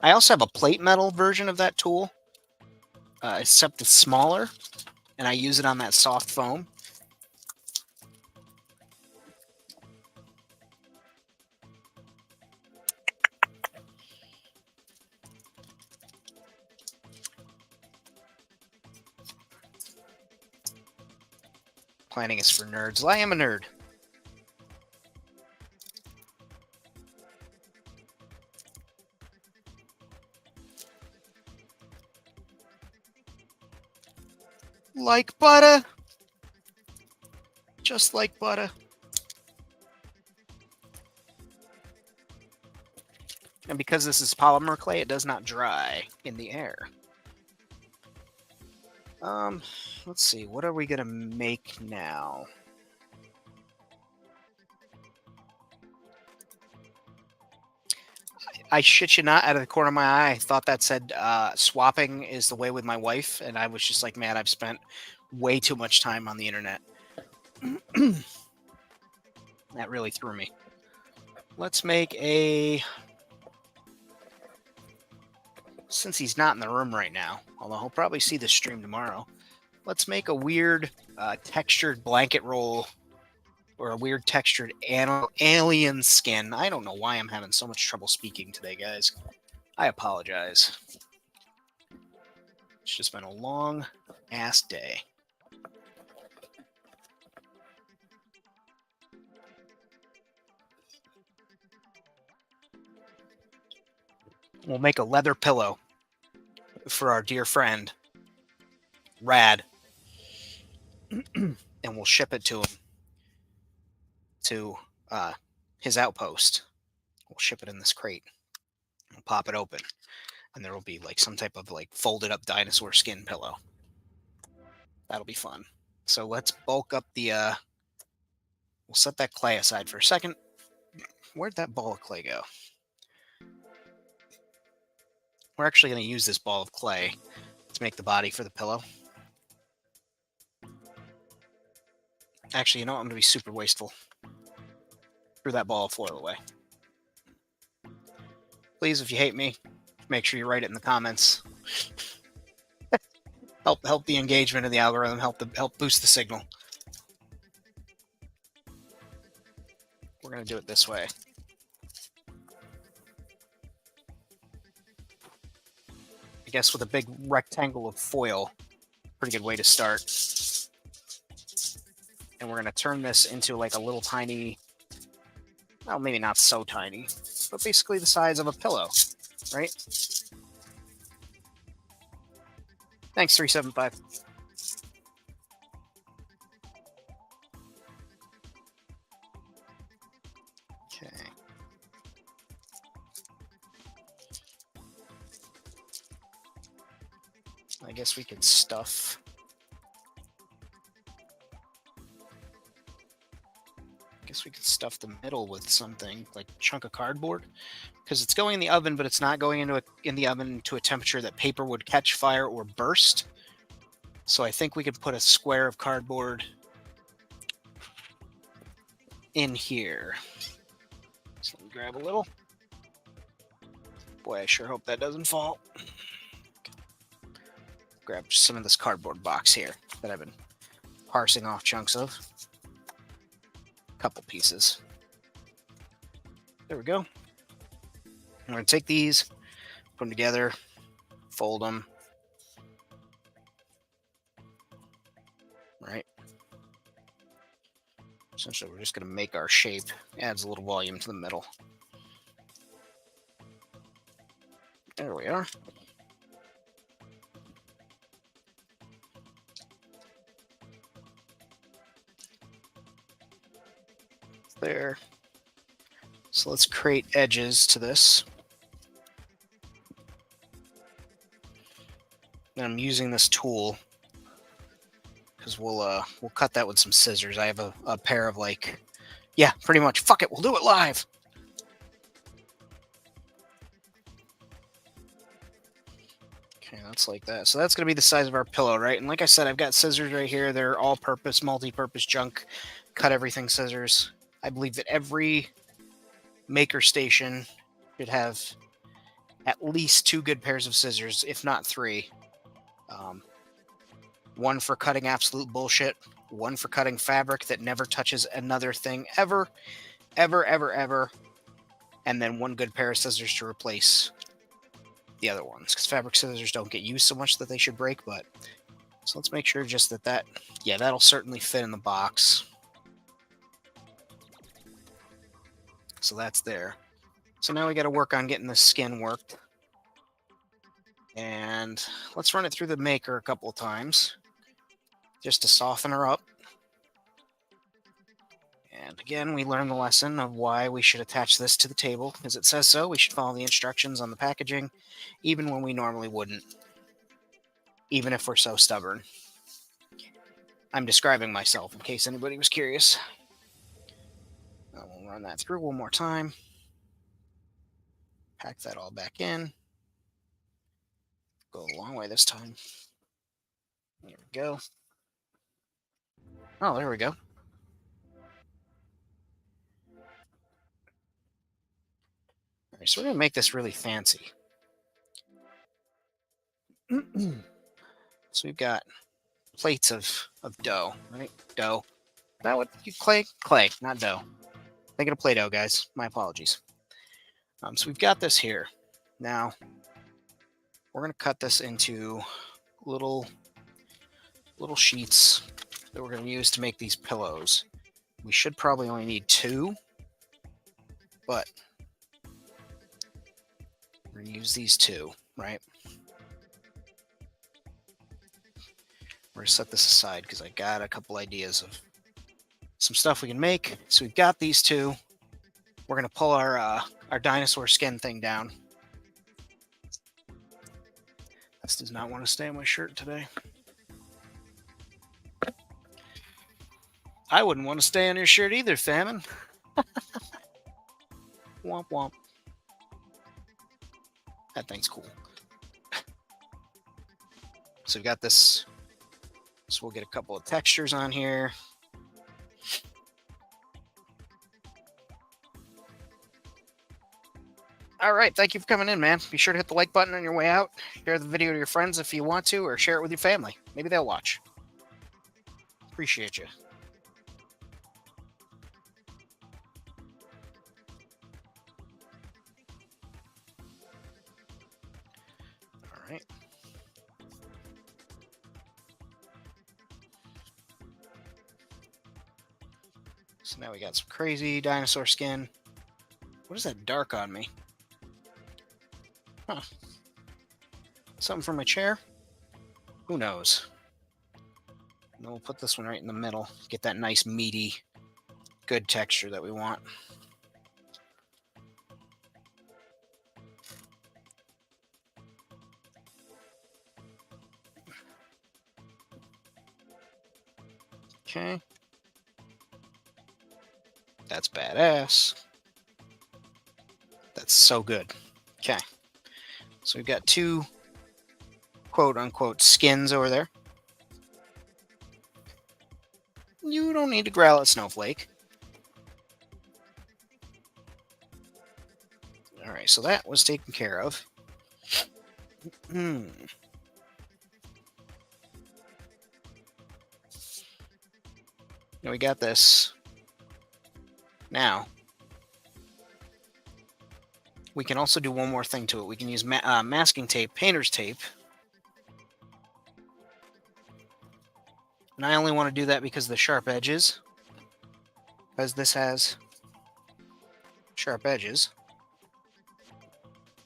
I also have a plate metal version of that tool, except it's smaller, and I use it on that soft foam. Planning is for nerds. Well, I am a nerd. Like butter. Just like butter. And because this is polymer clay, it does not dry in the air. Let's see. What are we going to make now? I shit you not, out of the corner of my eye, I thought that said swapping is the way with my wife, and I was just like, man, I've spent way too much time on the internet. That really threw me. Let's make a... Since he's not in the room right now, although he'll probably see the stream tomorrow, let's make a weird textured blanket roll, or a weird textured alien skin. I don't know why I'm having so much trouble speaking today, guys. I apologize. It's just been a long-ass day. We'll make a leather pillow for our dear friend, Rad, and we'll ship it to him, to his outpost. We'll ship it in this crate. We'll pop it open, and there will be like some type of like folded up dinosaur skin pillow. That'll be fun. So let's bulk up the... We'll set that clay aside for a second. Where'd that ball of clay go? We're actually going to use this ball of clay to make the body for the pillow. Actually, you know what? I'm going to be super wasteful. Threw that ball of foil away. Please, if you hate me, make sure you write it in the comments. help the engagement of the algorithm. Help boost the signal. We're going to do it this way. I guess with a big rectangle of foil, pretty good way to start. And we're going to turn this into like a little tiny, well, maybe not so tiny, but basically the size of a pillow, right? Thanks, 375. Okay. I guess we could stuff... we could stuff the middle with something like a chunk of cardboard, because it's going in the oven, but it's not going in the oven to a temperature that paper would catch fire or burst. So I think we could put a square of cardboard in here. So let me grab a little. Boy, I sure hope that doesn't fall. grab some of this cardboard box here that I've been parsing off chunks of. A couple pieces. There we go. I'm going to take these, put them together, fold them. Right. Essentially, we're just going to make our shape. Adds a little volume to the middle. There we are. There. So let's create edges to this. And I'm using this tool because we'll cut that with some scissors. I have a pair of yeah, pretty much. Fuck it, we'll do it live. Okay, that's like that. So that's gonna be the size of our pillow, right? And like I said, I've got scissors right here. They're all-purpose, multi-purpose junk. Cut everything scissors. I believe that every maker station should have at least 2 good pairs of scissors, if not 3. One for cutting absolute bullshit, one for cutting fabric that never touches another thing ever, and then one good pair of scissors to replace the other ones, because fabric scissors don't get used so much that they should break. But so let's make sure just yeah, that'll certainly fit in the box. So that's there. So now we got to work on getting the skin worked. And let's run it through the maker a couple of times just to soften her up. And again, we learned the lesson of why we should attach this to the table, because it says so. We should follow the instructions on the packaging, even when we normally wouldn't, even if we're so stubborn. I'm describing myself in case anybody was curious. We'll run that through one more time. Pack that all back in. Go a long way this time. There we go. Oh, there we go. All right, so we're going to make this really fancy. So we've got plates of dough, right? Dough. Is that what you clay? Clay, not dough. Thinking of Play-Doh, guys. My apologies. So we've got this here. Now, we're going to cut this into little sheets that we're going to use to make these pillows. We should probably only need 2, but we're going to use these 2, right? We're going to set this aside because I got a couple ideas of some stuff we can make. So we've got these 2. We're going to pull our dinosaur skin thing down. This does not want to stay on my shirt today. I wouldn't want to stay on your shirt either, Famine. Womp womp. That thing's cool. So we've got this. So we'll get a couple of textures on here. All right, thank you for coming in, man. Be sure to hit the like button on your way out. Share the video to your friends if you want to, or share it with your family. Maybe they'll watch. Appreciate you. All right. So now we got some crazy dinosaur skin. What is that dark on me? Huh. Something for my chair? Who knows? And then we'll put this one right in the middle. Get that nice, meaty, good texture that we want. Okay. That's badass. That's so good. Okay. So we've got 2 quote-unquote skins over there. You don't need to growl at Snowflake. All right, so that was taken care of. Now we got this. Now, we can also do one more thing to it. We can use masking tape, painter's tape. And I only want to do that because of the sharp edges. Because this has sharp edges.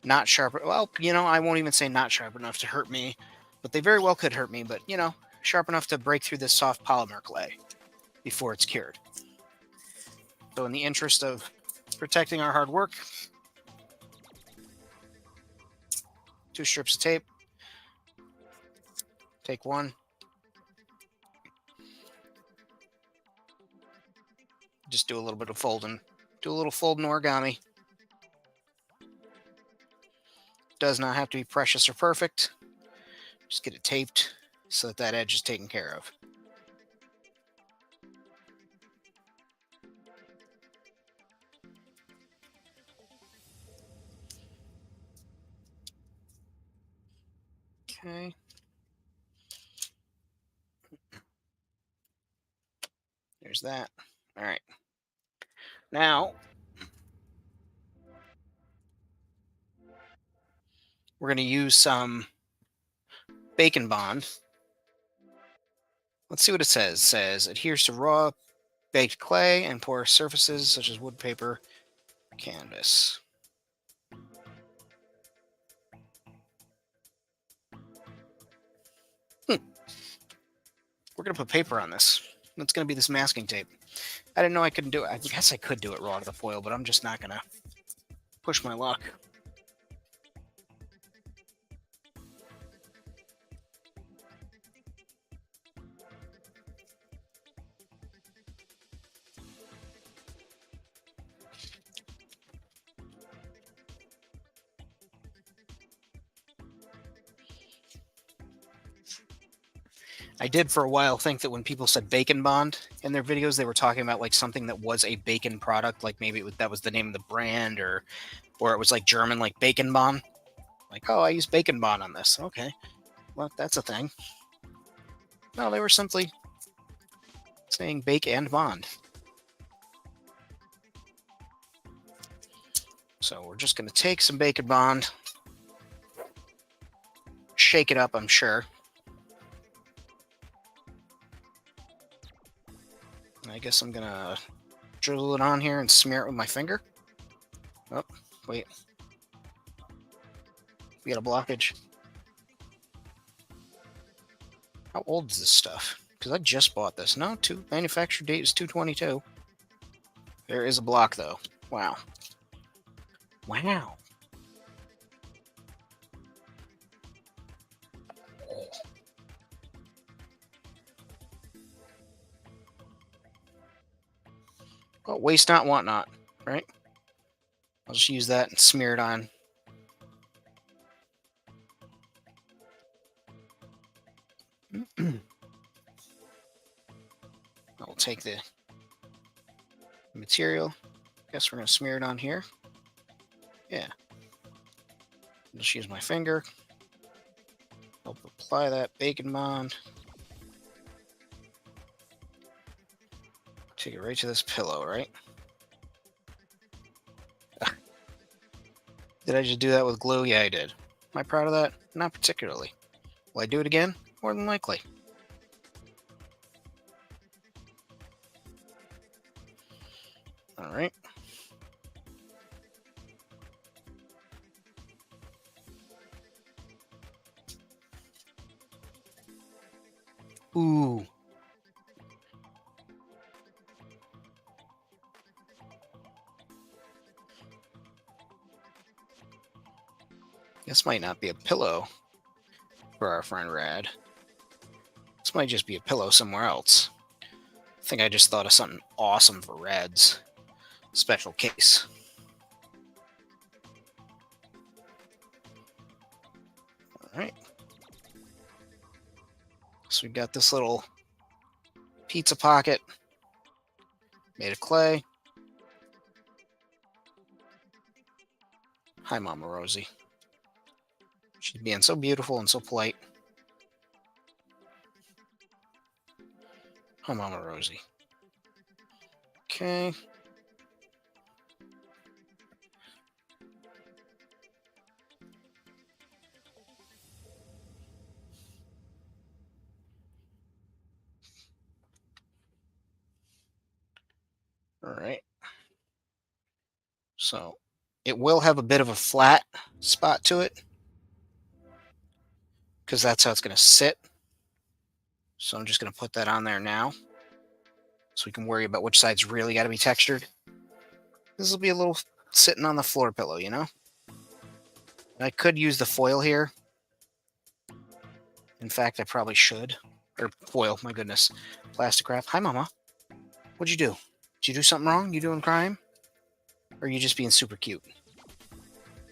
Not sharp. Well, you know, I won't even say not sharp enough to hurt me. But they very well could hurt me. But, you know, sharp enough to break through this soft polymer clay before it's cured. So in the interest of protecting our hard work, 2 strips of tape. Take one. Just do a little bit of folding. Do a little folding origami. Does not have to be precious or perfect. Just get it taped so that that edge is taken care of. Okay. There's that. All right. Now, we're going to use some Bacon Bond. Let's see what it says. It says, adheres to raw baked clay and porous surfaces such as wood, paper, canvas. We're going to put paper on this. That's going to be this masking tape. I didn't know I couldn't do it. I guess I could do it raw to the foil, but I'm just not going to push my luck. I did for a while think that when people said Bacon Bond in their videos, they were talking about like something that was a bacon product, like maybe that was the name of the brand, or it was like German, like Bacon Bond. Like, oh, I use Bacon Bond on this. Okay, well, that's a thing. No, they were simply saying bake and bond. So we're just going to take some Bacon Bond, shake it up, I'm sure. I guess I'm going to drizzle it on here and smear it with my finger. Oh, wait. We got a blockage. How old is this stuff? Because I just bought this. No, manufacture date is 2/22. There is a block, though. Wow. Wow. Well, waste not, want not, right? I'll just use that and smear it on. I'll take the material. Guess we're going to smear it on here. Yeah. Just use my finger. Help apply that Bacon Bond. Take it right to this pillow, right? Did I just do that with glue? Yeah, I did. Am I proud of that? Not particularly. Will I do it again? More than likely. All right. Ooh. This might not be a pillow for our friend Rad. This might just be a pillow somewhere else. I think I just thought of something awesome for Rad's special case. All right. So we've got this little pizza pocket made of clay. Hi, Mama Rosie. She's being so beautiful and so polite. Hi, Mama Rosie. Okay. All right. So it will have a bit of a flat spot to it because that's how it's going to sit. So I'm just going to put that on there now so we can worry about which side's really got to be textured. This will be a little sitting on the floor pillow, you know? I could use the foil here. In fact, I probably should. Or foil, my goodness. Plastic wrap. Hi, Mama. What'd you do? Did you do something wrong? You doing crime? Or are you just being super cute?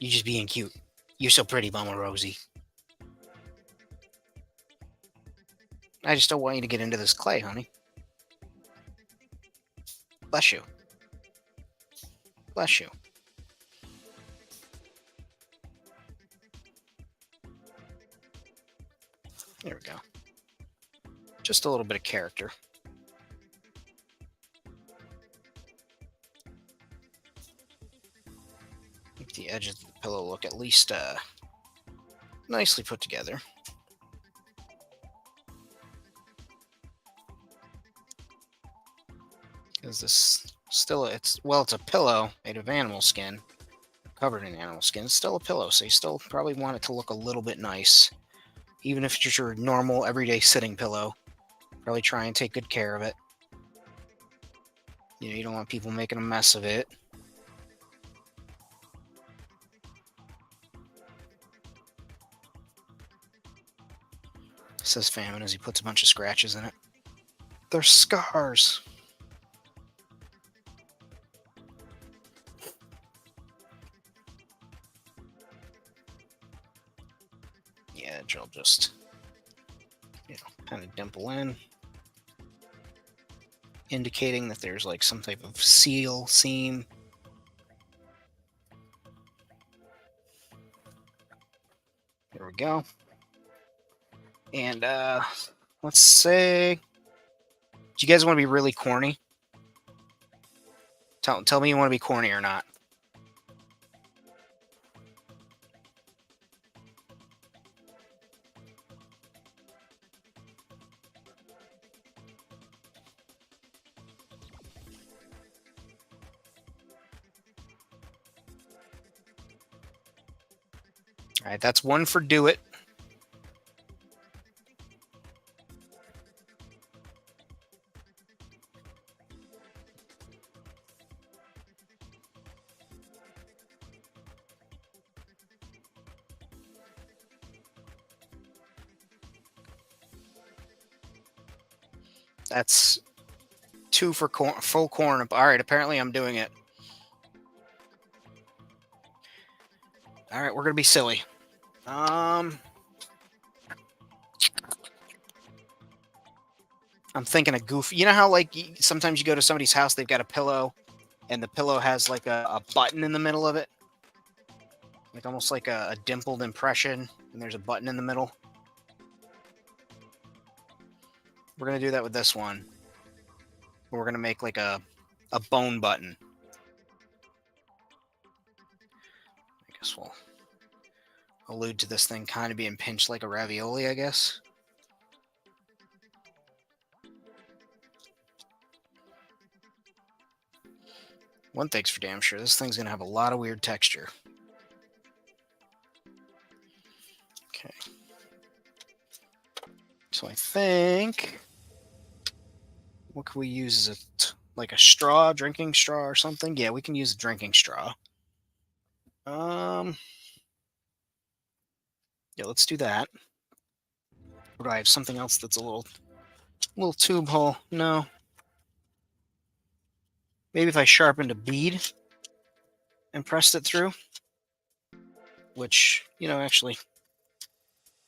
You just being cute. You're so pretty, Mama Rosie. I just don't want you to get into this clay, honey. Bless you. Bless you. There we go. Just a little bit of character. Make the edges of the pillow look at least nicely put together. Because this still, it's a pillow made of animal skin, covered in animal skin. It's still a pillow, so you still probably want it to look a little bit nice. Even if it's just your normal, everyday sitting pillow, probably try and take good care of it. You know, you don't want people making a mess of it. Says Famine as he puts a bunch of scratches in it. They're scars. The edge I'll just, kind of dimple in, indicating that there's like some type of seam. There we go. And let's say, do you guys want to be really corny? Tell me you want to be corny or not. All right, that's one for do it. That's two for full corn. All right, apparently I'm doing it. All right, we're gonna be silly. I'm thinking of goofy. You know how like sometimes you go to somebody's house, they've got a pillow, and the pillow has like a button in the middle of it, like almost like a dimpled impression, and there's a button in the middle. We're gonna do that with this one. We're gonna make like a bone button. I guess we'll allude to this thing kind of being pinched like a ravioli, I guess. One thing's for damn sure, this thing's gonna have a lot of weird texture. Okay. So I think, what can we use as like a straw, drinking straw or something? Yeah, we can use a drinking straw. Yeah, let's do that. Or do I have something else that's a little tube hole? No. Maybe if I sharpened a bead and pressed it through, which, actually,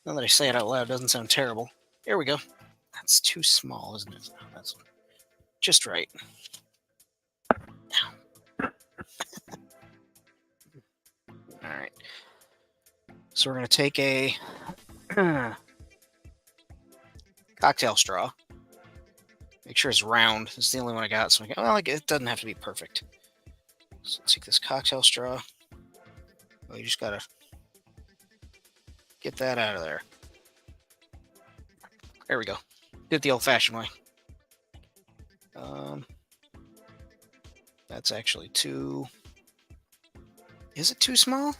now that I say it out loud, doesn't sound terrible. There we go. That's too small, isn't it? That's just right. All right. So we're going to take a cocktail straw Make sure it's round. It's the only one I got. So it doesn't have to be perfect. So let's take this cocktail straw. Oh, you just gotta get that out of there. There we go. Do it the old-fashioned way. That's actually too... Is it too small?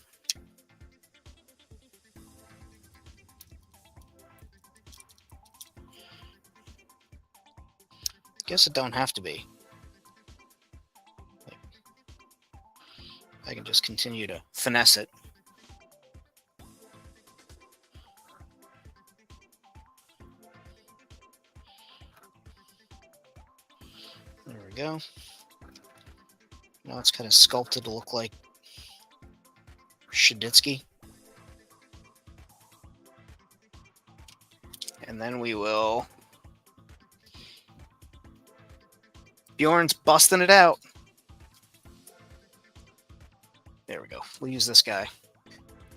Guess it don't have to be. I can just continue to finesse it. There we go. Now it's kind of sculpted to look like Shaditsky. And then we will... Bjorn's busting it out. There we go. We'll use this guy.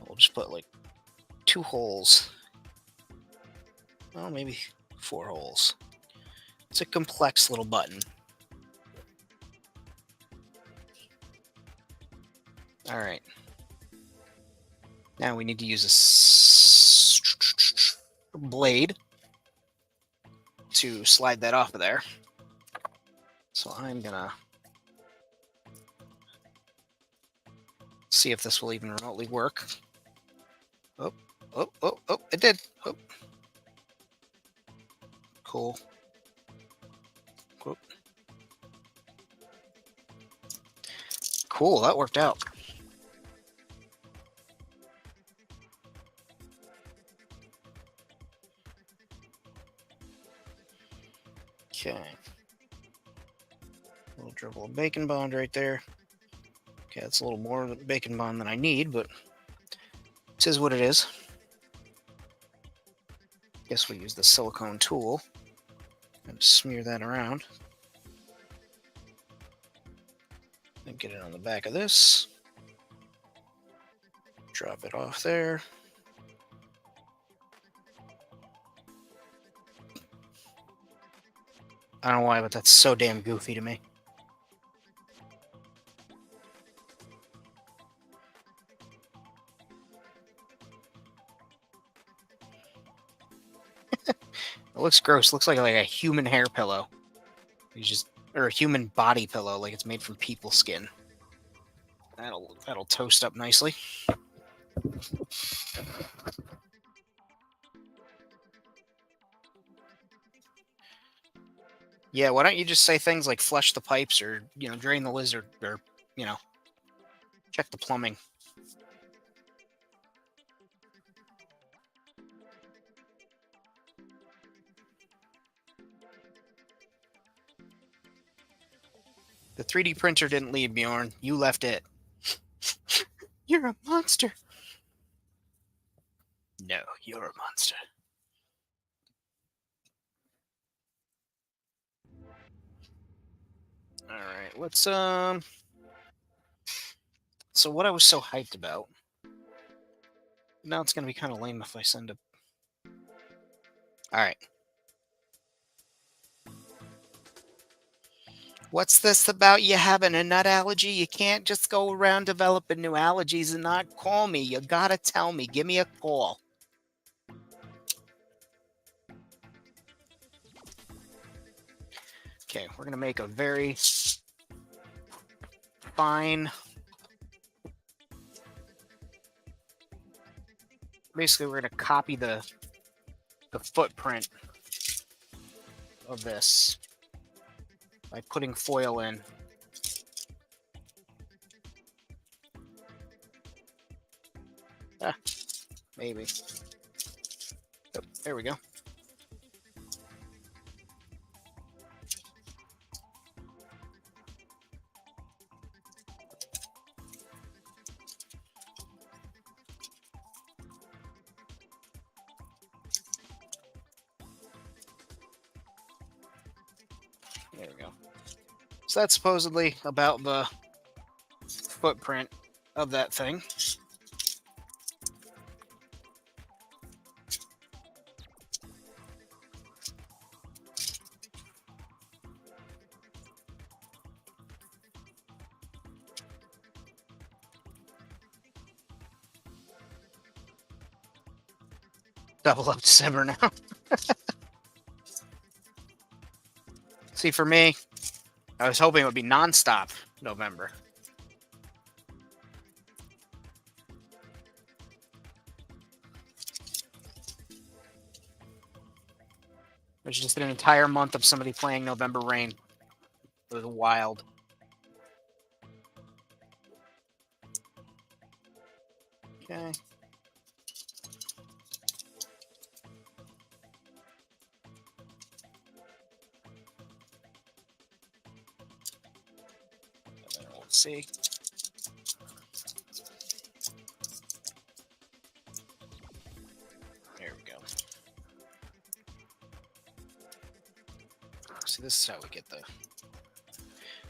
We'll just put like 2 holes. Well, maybe 4 holes. It's a complex little button. All right. Now we need to use a blade to slide that off of there. So I'm gonna see if this will even remotely work. Oh, it did. Oh. Cool. Cool, that worked out. Okay. A little dribble of bacon bond right there. Okay, that's a little more bacon bond than I need, but it is what it is. Guess we'll use the silicone tool and smear that around. And get it on the back of this. Drop it off there. I don't know why, but that's so damn goofy to me. It looks gross. It looks like a human hair pillow. Or a human body pillow, like it's made from people skin. That'll toast up nicely. Yeah, why don't you just say things like flush the pipes or, drain the lizard or, check the plumbing. The 3D printer didn't leave, Bjorn. You left it. You're a monster. No, you're a monster. All right, let's So what I was so hyped about. Now it's gonna be kind of lame if I send a. All right. What's this about you having a nut allergy? You can't just go around developing new allergies and not call me. You gotta tell me. Give me a call. Okay, we're gonna make a very fine. Basically, we're gonna copy the footprint of this by putting foil in. Maybe. Oh, there we go. There we go. So that's supposedly about the footprint of that thing. double up December now. See, for me, I was hoping it would be nonstop November. There's just an entire month of somebody playing November Rain. It was wild. Okay. Let's see. There we go. See, this is how we get the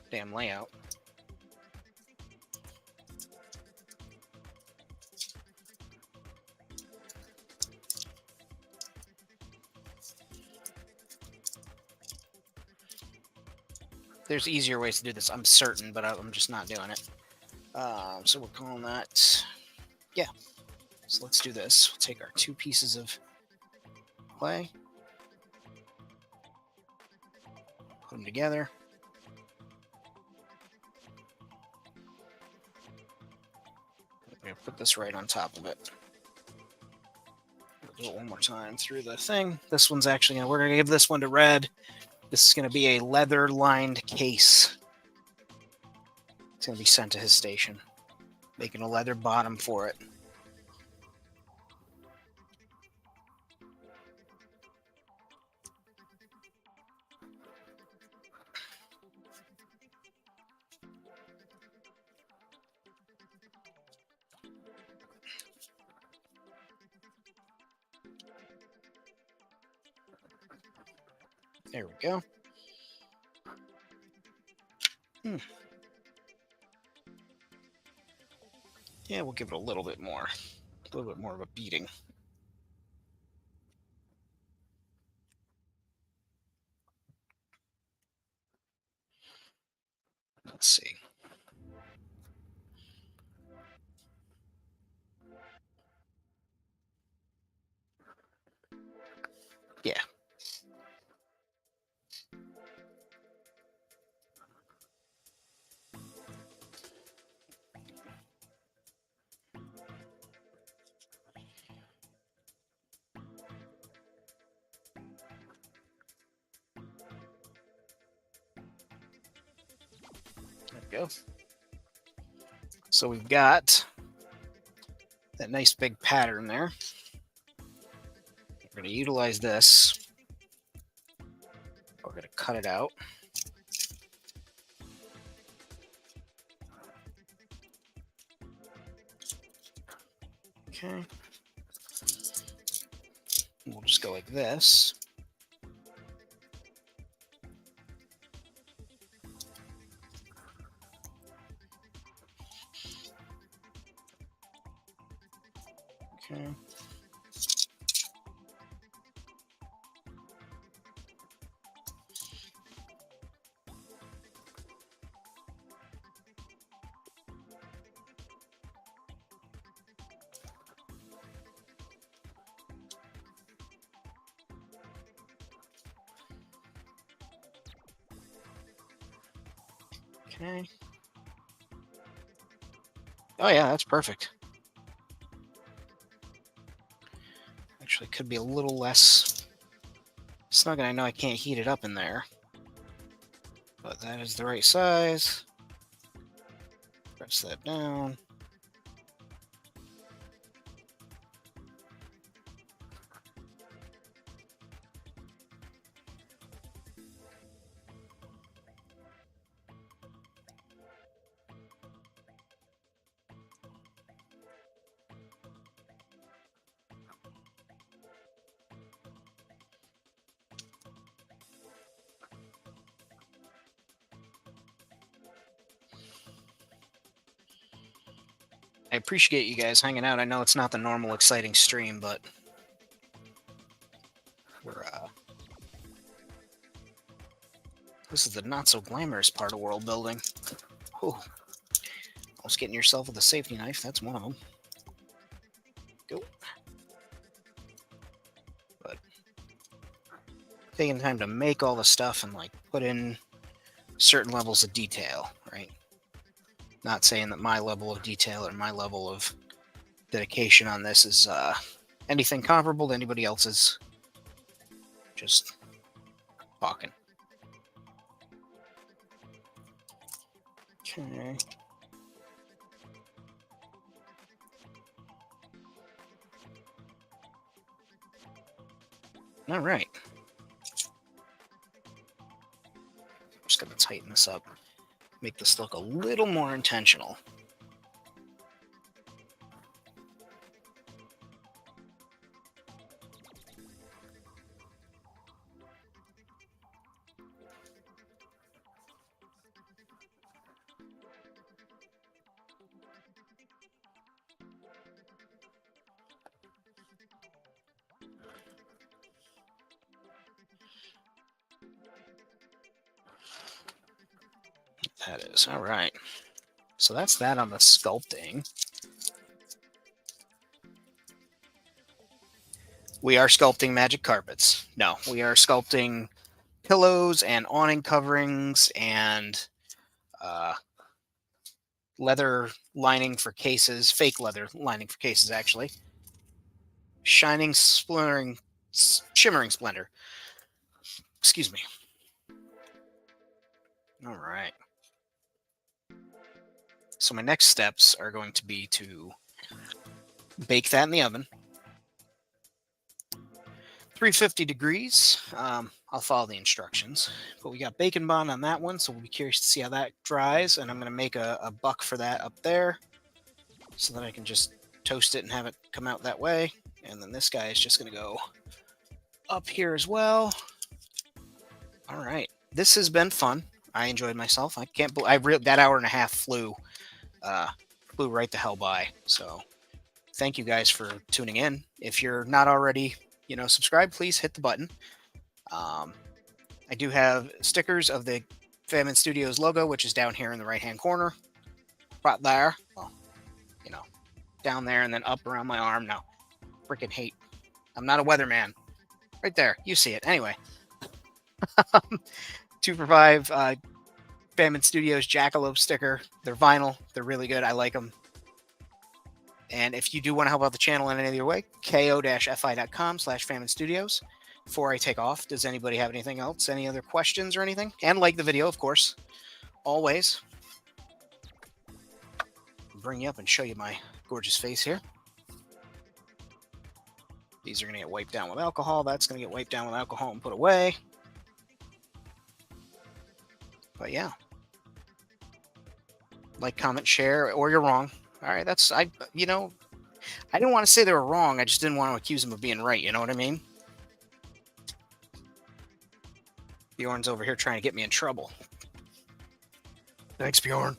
damn layout. There's easier ways to do this, I'm certain, but I'm just not doing it. So we're calling that, yeah. So let's do this. We'll take our 2 pieces of clay, put them together. We're gonna put this right on top of it. We'll do it one more time through the thing. This one's actually we're gonna give this one to red. This is gonna be a leather-lined case. It's gonna be sent to his station, making a leather bottom for it. There we go. Yeah, we'll give it a little bit more of a beating. Let's see. Yeah. There we go. So we've got that nice big pattern there. We're going to utilize this. We're going to cut it out. Okay. We'll just go like this. Okay. Okay. Oh yeah, that's perfect. Actually, could be a little less snug, and I know I can't heat it up in there. But that is the right size. Press that down. I appreciate you guys hanging out. I know it's not the normal exciting stream, but we're this is the not so glamorous part of world building. Oh, almost getting yourself with a safety knife. That's one of them. Go. taking time to make all the stuff and like put in certain levels of detail, right? Not saying that my level of detail or my level of dedication on this is anything comparable to anybody else's. Just talking. Okay. All right. I'm just going to tighten this up, make this look a little more intentional. That is all right. So that's that on the sculpting. We are sculpting magic carpets. No, we are sculpting pillows and awning coverings and leather lining for cases, fake leather lining for cases, actually. Shining, splintering, shimmering splendor. Excuse me. All right. So my next steps are going to be to bake that in the oven. 350 degrees. I'll follow the instructions. But we got bacon bond on that one, so we'll be curious to see how that dries. And I'm going to make a buck for that up there so that I can just toast it and have it come out that way. And then this guy is just going to go up here as well. All right. This has been fun. I enjoyed myself. I can't believe that hour and a half flew right the hell by. So thank you guys for tuning in. If you're not already, subscribed, please hit the button. I do have stickers of the Famine Studios logo, which is down here in the right-hand corner. Right there. Well, down there and then up around my arm. No, freaking hate. I'm not a weatherman. Right there. You see it. Anyway. 2 for $5 Famine Studios Jackalope sticker. They're vinyl. They're really good. I like them. And if you do want to help out the channel in any other way, ko-fi.com/Famine Studios. Before I take off, does anybody have anything else? Any other questions or anything? And like the video, of course. Always. Bring you up and show you my gorgeous face here. These are going to get wiped down with alcohol. That's going to get wiped down with alcohol and put away. But yeah. Like, comment, share, or you're wrong. All right, I didn't want to say they were wrong. I just didn't want to accuse them of being right. You know what I mean? Bjorn's over here trying to get me in trouble. Thanks, Bjorn.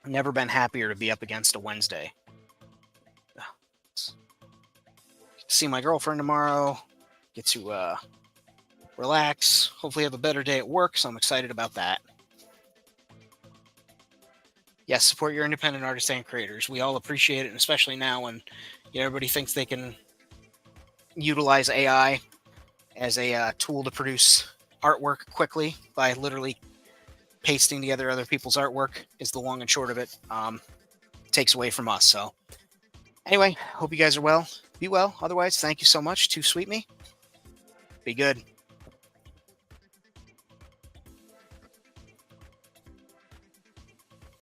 Never been happier to be up against a Wednesday. See my girlfriend tomorrow. Get to relax. Hopefully have a better day at work, so I'm excited about that. Yes, support your independent artists and creators. We all appreciate it, and especially now when everybody thinks they can utilize AI as a tool to produce artwork quickly by literally pasting together other people's artwork is the long and short of it. Takes away from us. So anyway, hope you guys are well. Be well. Otherwise, thank you so much. Too sweet me. Be good.